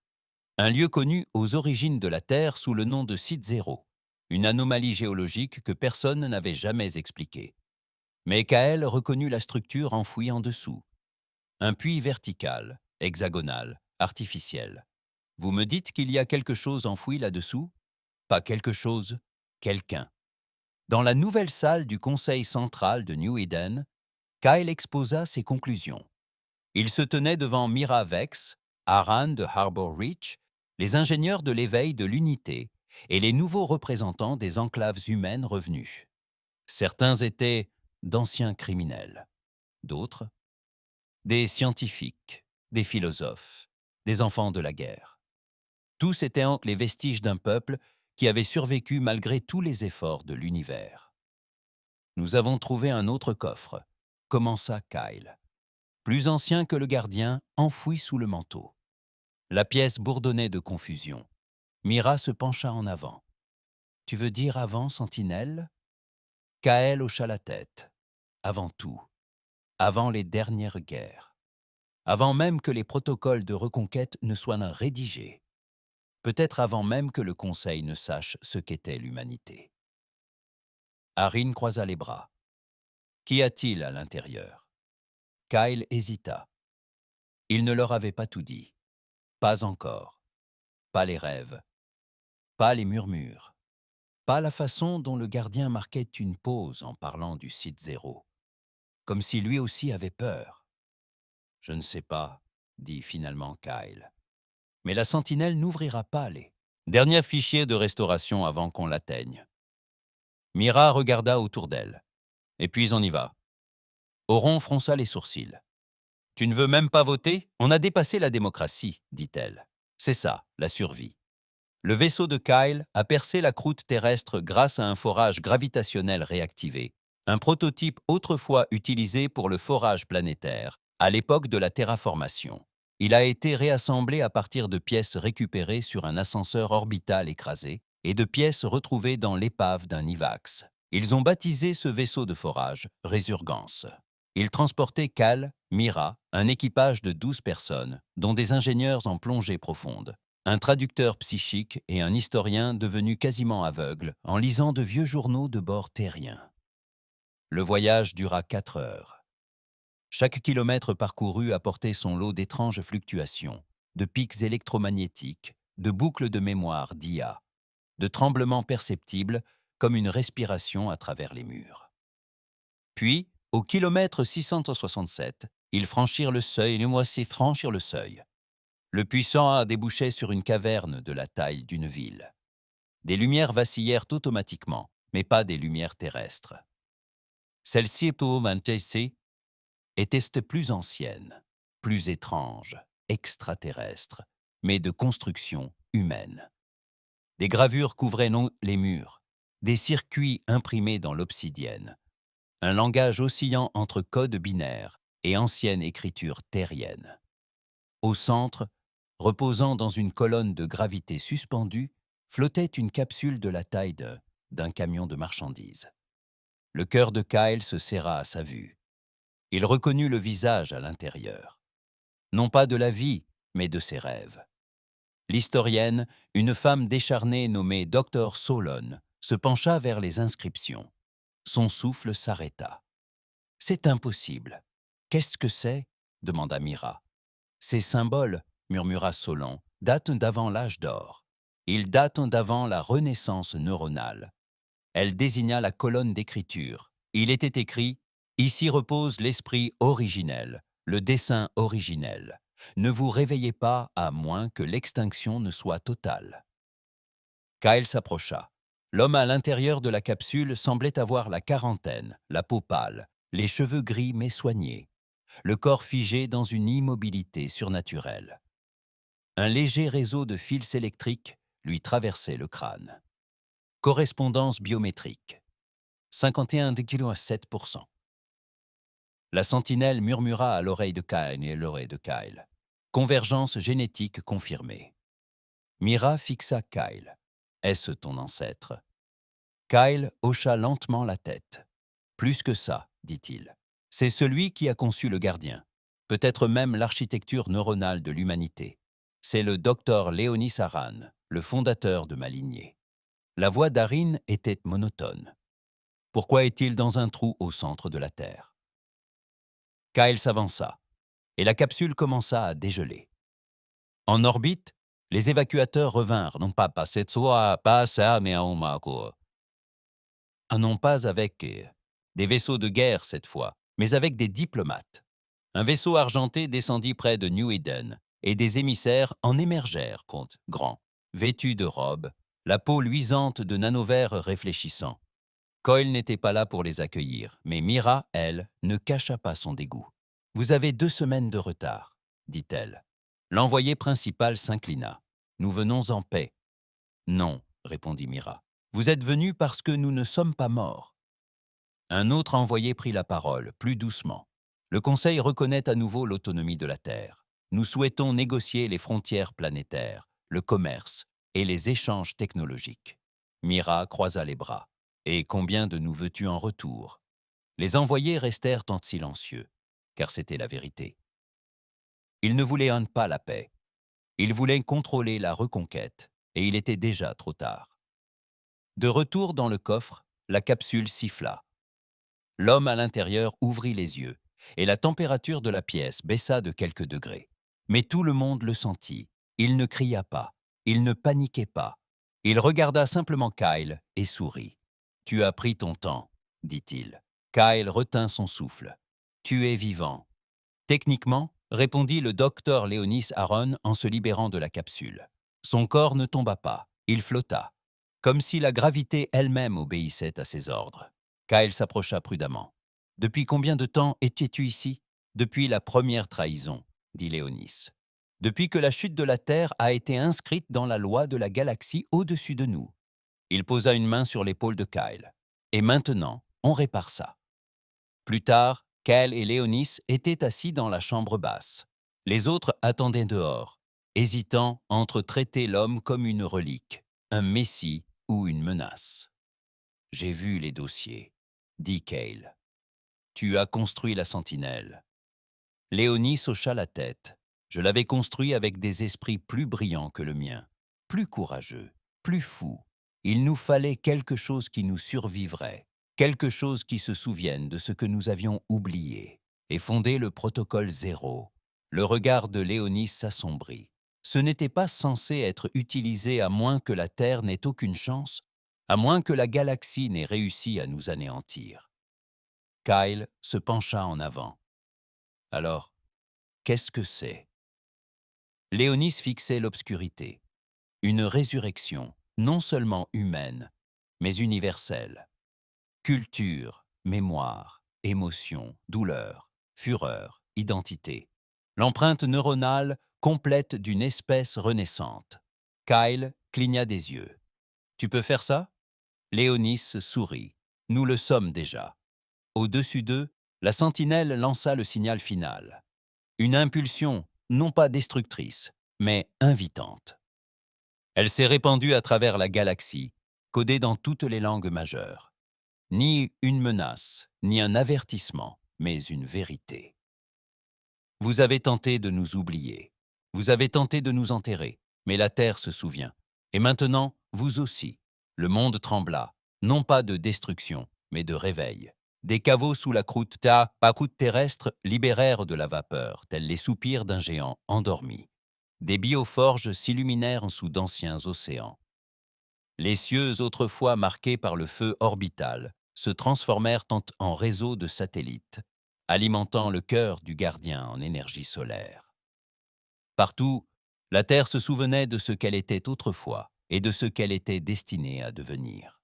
S1: Un lieu connu aux origines de la Terre sous le nom de Site Zéro, une anomalie géologique que personne n'avait jamais expliquée. Mais Kael reconnut la structure enfouie en dessous. Un puits vertical, hexagonal, artificiel. Vous me dites qu'il y a quelque chose enfoui là-dessous? Pas quelque chose, quelqu'un. Dans la nouvelle salle du Conseil central de New Eden, Kyle exposa ses conclusions. Il se tenait devant Mira Vex, Haran de Harbor Reach les ingénieurs de l'éveil de l'unité et les nouveaux représentants des enclaves humaines revenus. Certains étaient d'anciens criminels, d'autres, des scientifiques, des philosophes, des enfants de la guerre. Tous étaient les vestiges d'un peuple qui avait survécu malgré tous les efforts de l'univers. Nous avons trouvé un autre coffre, commença Kyle, plus ancien que le gardien, enfoui sous le manteau. La pièce bourdonnait de confusion. Mira se pencha en avant. « Tu veux dire avant, Sentinelle ?» Kael hocha la tête. « Avant tout. Avant les dernières guerres. Avant même que les protocoles de reconquête ne soient rédigés. Peut-être avant même que le Conseil ne sache ce qu'était l'humanité. » Arin croisa les bras. « Qu'y a-t-il à l'intérieur ?» Kyle hésita. Il ne leur avait pas tout dit. Pas encore. Pas les rêves. Pas les murmures. Pas la façon dont le gardien marquait une pause en parlant du site zéro. Comme si lui aussi avait peur. « Je ne sais pas, » dit finalement Kyle. « Mais la sentinelle n'ouvrira pas les derniers fichiers de restauration avant qu'on l'atteigne. » Mira regarda autour d'elle. « Et puis on y va. » Oron fronça les sourcils. « Tu ne veux même pas voter ? On a dépassé la démocratie, dit-elle. C'est ça, la survie. » Le vaisseau de Kyle a percé la croûte terrestre grâce à un forage gravitationnel réactivé, un prototype autrefois utilisé pour le forage planétaire, à l'époque de la terraformation. Il a été réassemblé à partir de pièces récupérées sur un ascenseur orbital écrasé et de pièces retrouvées dans l'épave d'un IVAX. Ils ont baptisé ce vaisseau de forage Résurgence. Il transportait Cal, Mira, un équipage de 12 personnes, dont des ingénieurs en plongée profonde, un traducteur psychique et un historien devenu quasiment aveugle en lisant de vieux journaux de bord terrien. Le voyage dura 4 heures. Chaque kilomètre parcouru apportait son lot d'étranges fluctuations, de pics électromagnétiques, de boucles de mémoire d'IA, de tremblements perceptibles comme une respiration à travers les murs. Puis, au kilomètre 667, ils franchirent le seuil, franchir le seuil. Le puissant A débouchait sur une caverne de la taille d'une ville. Des lumières vacillèrent automatiquement, mais pas des lumières terrestres. Celle-ci était plus ancienne, plus étrange, extraterrestre, mais de construction humaine. Des gravures couvraient les murs, des circuits imprimés dans l'obsidienne, un langage oscillant entre code binaire et ancienne écriture terrienne. Au centre, reposant dans une colonne de gravité suspendue, flottait une capsule de la taille d'un camion de marchandises. Le cœur de Kyle se serra à sa vue. Il reconnut le visage à l'intérieur. Non pas de la vie, mais de ses rêves. L'historienne, une femme décharnée nommée Dr. Solon, se pencha vers les inscriptions. Son souffle s'arrêta. « C'est impossible. Qu'est-ce que c'est ?» demanda Mira. « Ces symboles, » murmura Solon, « datent d'avant l'âge d'or. Ils datent d'avant la renaissance neuronale. » Elle désigna la colonne d'écriture. Il était écrit « Ici repose l'esprit originel, le dessein originel. Ne vous réveillez pas à moins que l'extinction ne soit totale. » Kyle s'approcha. L'homme à l'intérieur de la capsule semblait avoir la quarantaine, la peau pâle, les cheveux gris mais soignés, le corps figé dans une immobilité surnaturelle. Un léger réseau de fils électriques lui traversait le crâne. Correspondance biométrique. 51,7%. La sentinelle murmura à l'oreille de Kyle et à l'oreille de Kyle. Convergence génétique confirmée. Mira fixa Kyle. « Est-ce ton ancêtre ?» Kyle hocha lentement la tête. « Plus que ça, dit-il. C'est celui qui a conçu le gardien, peut-être même l'architecture neuronale de l'humanité. C'est le docteur Léonis Aran, le fondateur de ma lignée. » La voix d'Arin était monotone. Pourquoi est-il dans un trou au centre de la Terre? Kyle s'avança, et la capsule commença à dégeler. En orbite, les évacuateurs revinrent, non pas non pas avec des vaisseaux de guerre cette fois, mais avec des diplomates. Un vaisseau argenté descendit près de New Eden, et des émissaires en émergèrent, grands, vêtus de robes, la peau luisante de nanovères réfléchissants. Coyle n'était pas là pour les accueillir, mais Mira, elle, ne cacha pas son dégoût. « Vous avez 2 semaines de retard, » dit-elle. L'envoyé principal s'inclina. « Nous venons en paix. »« Non, » répondit Mira. « Vous êtes venus parce que nous ne sommes pas morts. » Un autre envoyé prit la parole, plus doucement. « Le Conseil reconnaît à nouveau l'autonomie de la Terre. Nous souhaitons négocier les frontières planétaires, le commerce et les échanges technologiques. » Mira croisa les bras. « Et combien de nous veux-tu en retour ?» Les envoyés restèrent en silencieux, car c'était la vérité. Ils ne voulaient pas la paix. Ils voulaient contrôler la reconquête, et il était déjà trop tard. De retour dans le coffre, la capsule siffla. L'homme à l'intérieur ouvrit les yeux, et la température de la pièce baissa de quelques degrés. Mais tout le monde le sentit. Il ne cria pas, il ne paniquait pas. Il regarda simplement Kyle et sourit. « Tu as pris ton temps, » dit-il. Kyle retint son souffle. « Tu es vivant. » « Techniquement, » répondit le docteur Léonis Aron en se libérant de la capsule. Son corps ne tomba pas, il flotta, comme si la gravité elle-même obéissait à ses ordres. Kyle s'approcha prudemment. « Depuis combien de temps étais-tu ici ?»« Depuis la première trahison, » dit Léonis. « Depuis que la chute de la Terre a été inscrite dans la loi de la galaxie au-dessus de nous. » Il posa une main sur l'épaule de Kyle. « Et maintenant, on répare ça. » Plus tard, Kyle et Léonis étaient assis dans la chambre basse. Les autres attendaient dehors, hésitant entre traiter l'homme comme une relique, un messie ou une menace. « J'ai vu les dossiers, » dit Kyle. « Tu as construit la sentinelle. » Léonis hocha la tête. « Je l'avais construit avec des esprits plus brillants que le mien, plus courageux, plus fous. Il nous fallait quelque chose qui nous survivrait. Quelque chose qui se souvienne de ce que nous avions oublié, et fonder le protocole 0. » Le regard de Léonis s'assombrit. Ce n'était pas censé être utilisé à moins que la Terre n'ait aucune chance, à moins que la galaxie n'ait réussi à nous anéantir. Kyle se pencha en avant. « Alors, qu'est-ce que c'est ?» Léonis fixait l'obscurité. Une résurrection, non seulement humaine, mais universelle. Culture, mémoire, émotion, douleur, fureur, identité. L'empreinte neuronale complète d'une espèce renaissante. Kyle cligna des yeux. « Tu peux faire ça ?» Léonis sourit. « Nous le sommes déjà. » Au-dessus d'eux, la sentinelle lança le signal final. Une impulsion, non pas destructrice, mais invitante. Elle s'est répandue à travers la galaxie, codée dans toutes les langues majeures. Ni une menace, ni un avertissement, mais une vérité. Vous avez tenté de nous oublier. Vous avez tenté de nous enterrer, mais la Terre se souvient. Et maintenant, vous aussi. Le monde trembla, non pas de destruction, mais de réveil. Des caveaux sous la croûte terrestre libérèrent de la vapeur, tels les soupirs d'un géant endormi. Des bioforges s'illuminèrent sous d'anciens océans. Les cieux autrefois marqués par le feu orbital se transformèrent en réseaux de satellites, alimentant le cœur du gardien en énergie solaire. Partout, la Terre se souvenait de ce qu'elle était autrefois et de ce qu'elle était destinée à devenir.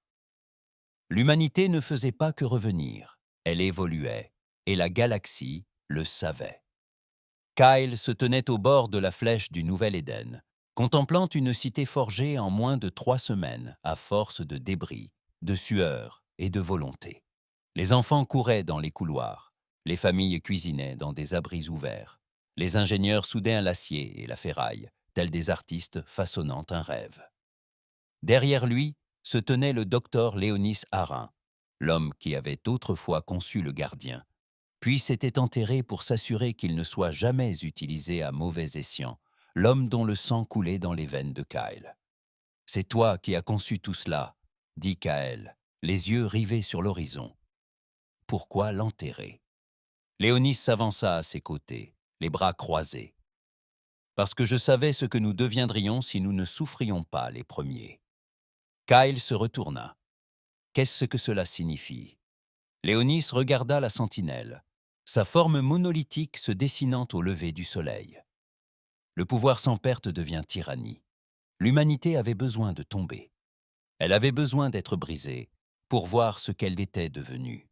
S1: L'humanité ne faisait pas que revenir, elle évoluait, et la galaxie le savait. Kyle se tenait au bord de la flèche du Nouvel Éden, contemplant une cité forgée en moins de 3 semaines à force de débris, de sueur et de volonté. Les enfants couraient dans les couloirs, les familles cuisinaient dans des abris ouverts, les ingénieurs soudaient l'acier et la ferraille, tels des artistes façonnant un rêve. Derrière lui se tenait le docteur Léonis Arin, l'homme qui avait autrefois conçu le gardien, puis s'était enterré pour s'assurer qu'il ne soit jamais utilisé à mauvais escient, l'homme dont le sang coulait dans les veines de Kyle. « C'est toi qui as conçu tout cela, » dit Kyle, les yeux rivés sur l'horizon. « Pourquoi l'enterrer ?» Léonis s'avança à ses côtés, les bras croisés. « Parce que je savais ce que nous deviendrions si nous ne souffrions pas les premiers. » Kyle se retourna. « Qu'est-ce que cela signifie ?» Léonis regarda la sentinelle, sa forme monolithique se dessinant au lever du soleil. Le pouvoir sans perte devient tyrannie. L'humanité avait besoin de tomber. Elle avait besoin d'être brisée pour voir ce qu'elle était devenue.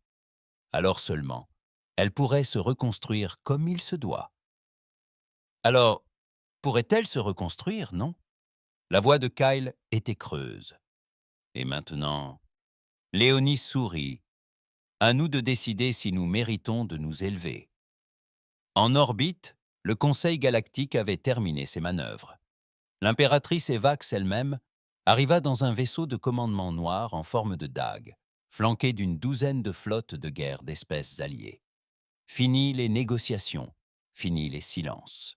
S1: Alors seulement, elle pourrait se reconstruire comme il se doit. Alors, pourrait-elle se reconstruire, non? La voix de Kyle était creuse. Et maintenant, Léonie sourit. À nous de décider si nous méritons de nous élever. En orbite, le Conseil galactique avait terminé ses manœuvres. L'impératrice Evax elle-même arriva dans un vaisseau de commandement noir en forme de dague, flanqué d'une douzaine de flottes de guerre d'espèces alliées. Fini les négociations, fini les silences.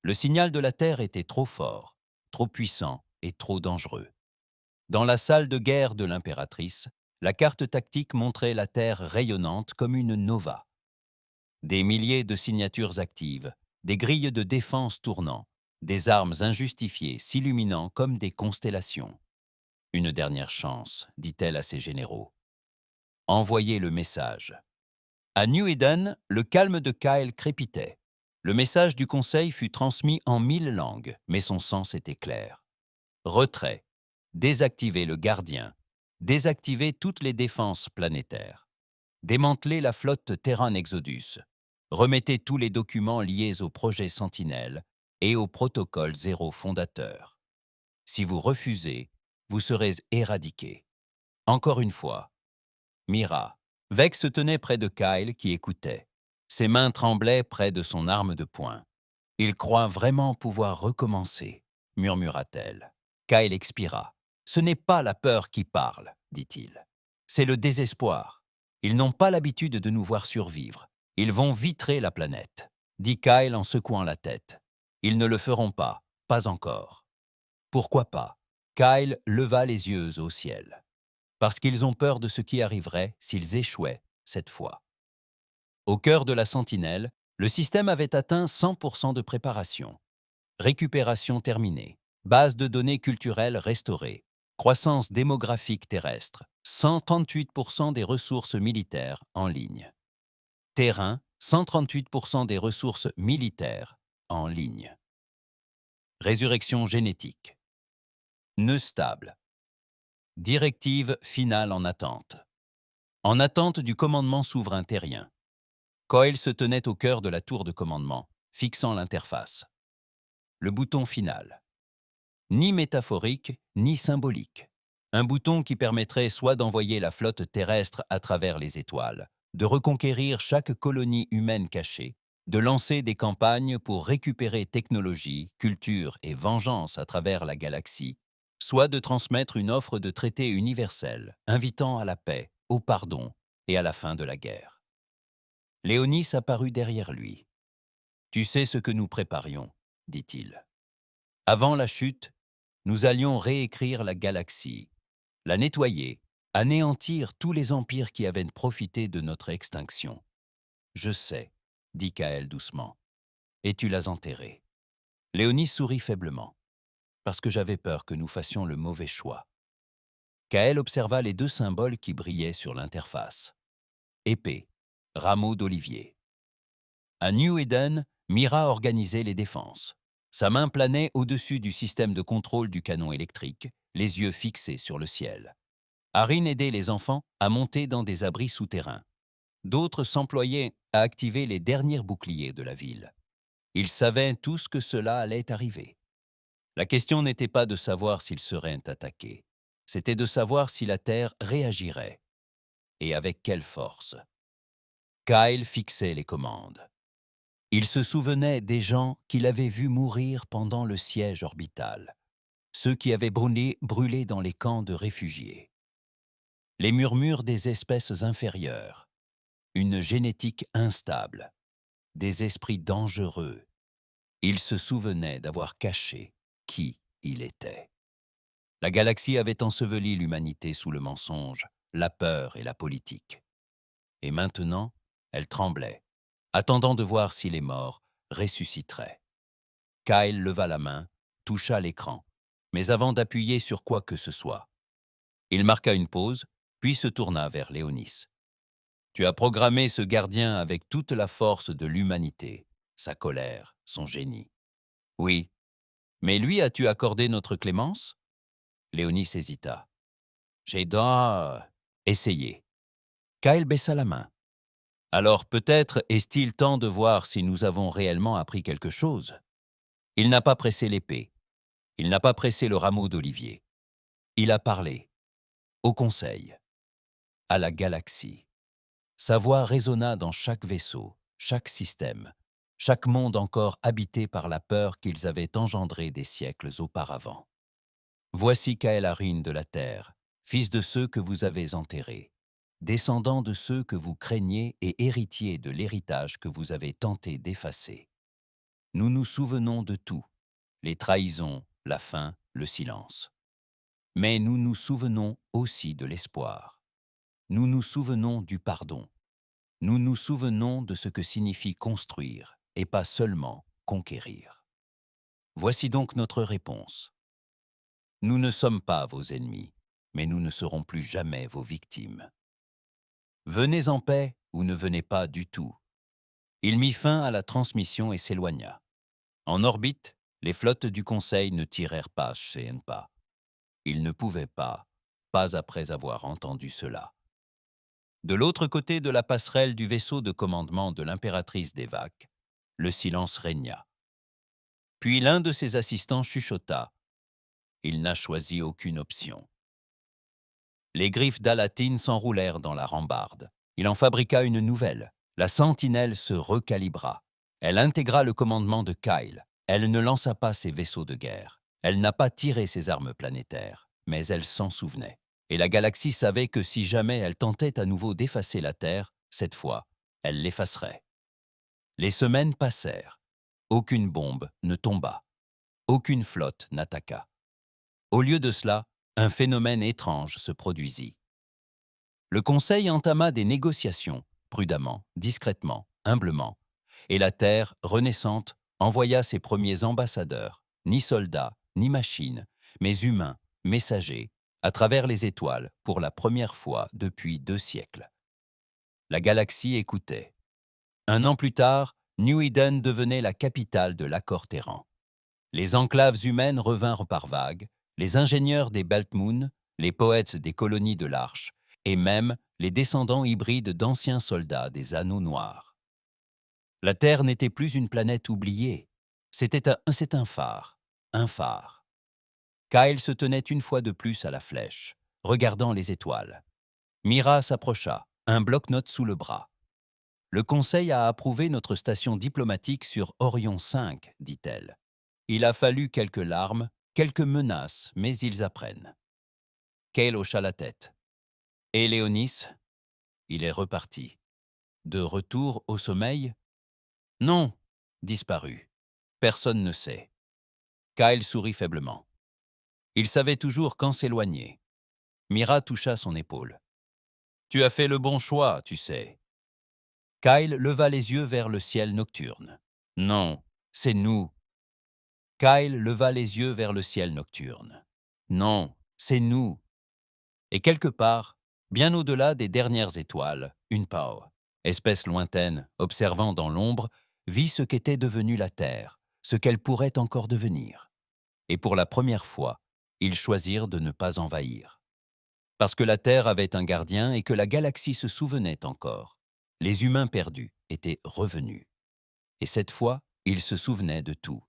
S1: Le signal de la Terre était trop fort, trop puissant et trop dangereux. Dans la salle de guerre de l'impératrice, la carte tactique montrait la Terre rayonnante comme une nova. Des milliers de signatures actives, des grilles de défense tournant, des armes injustifiées s'illuminant comme des constellations. Une dernière chance, dit-elle à ses généraux. Envoyez le message. À New Eden, le calme de Kyle crépitait. Le message du Conseil fut transmis en 1000 langues, mais son sens était clair. Retrait. Désactiver le gardien. Désactiver toutes les défenses planétaires. Démanteler la flotte Terran Exodus. Remettez tous les documents liés au projet Sentinelle et au protocole zéro fondateur. Si vous refusez, vous serez éradiqué. Encore une fois. Mira. Vex se tenait près de Kyle qui écoutait. Ses mains tremblaient près de son arme de poing. « Il croit vraiment pouvoir recommencer », murmura-t-elle. Kyle expira. « Ce n'est pas la peur qui parle, dit-il. C'est le désespoir. Ils n'ont pas l'habitude de nous voir survivre. Ils vont vitrer la planète, dit Kyle en secouant la tête. Ils ne le feront pas encore. Pourquoi pas? Kyle leva les yeux au ciel. Parce qu'ils ont peur de ce qui arriverait s'ils échouaient cette fois. Au cœur de la sentinelle, le système avait atteint 100% de préparation. Récupération terminée, base de données culturelles restaurée, croissance démographique terrestre, 138% des ressources militaires en ligne. Terrain, 138% des ressources militaires en ligne. Résurrection génétique. Nœud stable. Directive finale en attente. En attente du commandement souverain terrien. Coyle se tenait au cœur de la tour de commandement, fixant l'interface. Le bouton final. Ni métaphorique, ni symbolique. Un bouton qui permettrait soit d'envoyer la flotte terrestre à travers les étoiles, de reconquérir chaque colonie humaine cachée, de lancer des campagnes pour récupérer technologie, culture et vengeance à travers la galaxie, soit de transmettre une offre de traité universel, invitant à la paix, au pardon et à la fin de la guerre. Léonis apparut derrière lui. « Tu sais ce que nous préparions, » dit-il. « Avant la chute, nous allions réécrire la galaxie, la nettoyer, anéantir tous les empires qui avaient profité de notre extinction. Je sais, dit Kael doucement, et tu l'as enterré. » Léonis sourit faiblement, parce que j'avais peur que nous fassions le mauvais choix. Kael observa les deux symboles qui brillaient sur l'interface. Épée, rameau d'olivier. À New Eden, Mira organisait les défenses. Sa main planait au-dessus du système de contrôle du canon électrique, les yeux fixés sur le ciel. Arin aidait les enfants à monter dans des abris souterrains. D'autres s'employaient à activer les derniers boucliers de la ville. Ils savaient tous que cela allait arriver. La question n'était pas de savoir s'ils seraient attaqués. C'était de savoir si la Terre réagirait. Et avec quelle force. Kyle fixait les commandes. Il se souvenait des gens qu'il avait vus mourir pendant le siège orbital, ceux qui avaient brûlé dans les camps de réfugiés. Les murmures des espèces inférieures, une génétique instable, des esprits dangereux. Il se souvenait d'avoir caché qui il était. La galaxie avait enseveli l'humanité sous le mensonge, la peur et la politique. Et maintenant, elle tremblait, attendant de voir si les morts ressusciteraient. Kyle leva la main, toucha l'écran, mais avant d'appuyer sur quoi que ce soit. Il marqua une pause, puis se tourna vers Léonis. « Tu as programmé ce gardien avec toute la force de l'humanité, sa colère, son génie. Oui. Mais lui, as-tu accordé notre clémence? Léonis hésita. J'ai donc essayé. Kyle baissa la main. Alors peut-être est-il temps de voir si nous avons réellement appris quelque chose. Il n'a pas pressé l'épée. Il n'a pas pressé le rameau d'olivier. Il a parlé. Au conseil. À la galaxie. Sa voix résonna dans chaque vaisseau, chaque système, chaque monde encore habité par la peur qu'ils avaient engendrée des siècles auparavant. Voici Kaelarin de la terre, fils de ceux que vous avez enterrés, descendant de ceux que vous craignez et héritier de l'héritage que vous avez tenté d'effacer. Nous nous souvenons de tout, les trahisons, la faim, le silence. Mais nous nous souvenons aussi de l'espoir. Nous nous souvenons du pardon. Nous nous souvenons de ce que signifie construire et pas seulement conquérir. Voici donc notre réponse. Nous ne sommes pas vos ennemis, mais nous ne serons plus jamais vos victimes. Venez en paix ou ne venez pas du tout. Il mit fin à la transmission et s'éloigna. En orbite, les flottes du Conseil ne tirèrent pas Shenpa. Ils ne pouvaient pas après avoir entendu cela. De l'autre côté de la passerelle du vaisseau de commandement de l'impératrice d'Evac, le silence régna. Puis l'un de ses assistants chuchota. Il n'a choisi aucune option. Les griffes d'Alatine s'enroulèrent dans la rambarde. Il en fabriqua une nouvelle. La sentinelle se recalibra. Elle intégra le commandement de Kyle. Elle ne lança pas ses vaisseaux de guerre. Elle n'a pas tiré ses armes planétaires, mais elle s'en souvenait. Et la galaxie savait que si jamais elle tentait à nouveau d'effacer la Terre, cette fois, elle l'effacerait. Les semaines passèrent. Aucune bombe ne tomba. Aucune flotte n'attaqua. Au lieu de cela, un phénomène étrange se produisit. Le Conseil entama des négociations, prudemment, discrètement, humblement, et la Terre, renaissante, envoya ses premiers ambassadeurs, ni soldats, ni machines, mais humains, messagers, à travers les étoiles, pour la première fois depuis 2 siècles. La galaxie écoutait. 1 an plus tard, New Eden devenait la capitale de l'accord terran. Les enclaves humaines revinrent par vagues, les ingénieurs des Beltmoon, les poètes des colonies de l'Arche, et même les descendants hybrides d'anciens soldats des Anneaux Noirs. La Terre n'était plus une planète oubliée, c'est un phare, un phare. Kyle se tenait une fois de plus à la flèche, regardant les étoiles. Mira s'approcha, un bloc-notes sous le bras. Le Conseil a approuvé notre station diplomatique sur Orion 5, dit-elle. Il a fallu quelques larmes, quelques menaces, mais ils apprennent. Kyle hocha la tête. Et Léonis? Il est reparti. De retour au sommeil? Non, disparu. Personne ne sait. Kyle sourit faiblement. Il savait toujours quand s'éloigner. Mira toucha son épaule. Tu as fait le bon choix, tu sais. Kyle leva les yeux vers le ciel nocturne. Non, c'est nous. Kyle leva les yeux vers le ciel nocturne. Non, c'est nous. Et quelque part, bien au-delà des dernières étoiles, une Pao, espèce lointaine, observant dans l'ombre, vit ce qu'était devenue la Terre, ce qu'elle pourrait encore devenir. Et pour la première fois, ils choisirent de ne pas envahir. Parce que la Terre avait un gardien et que la galaxie se souvenait encore. Les humains perdus étaient revenus. Et cette fois, ils se souvenaient de tout.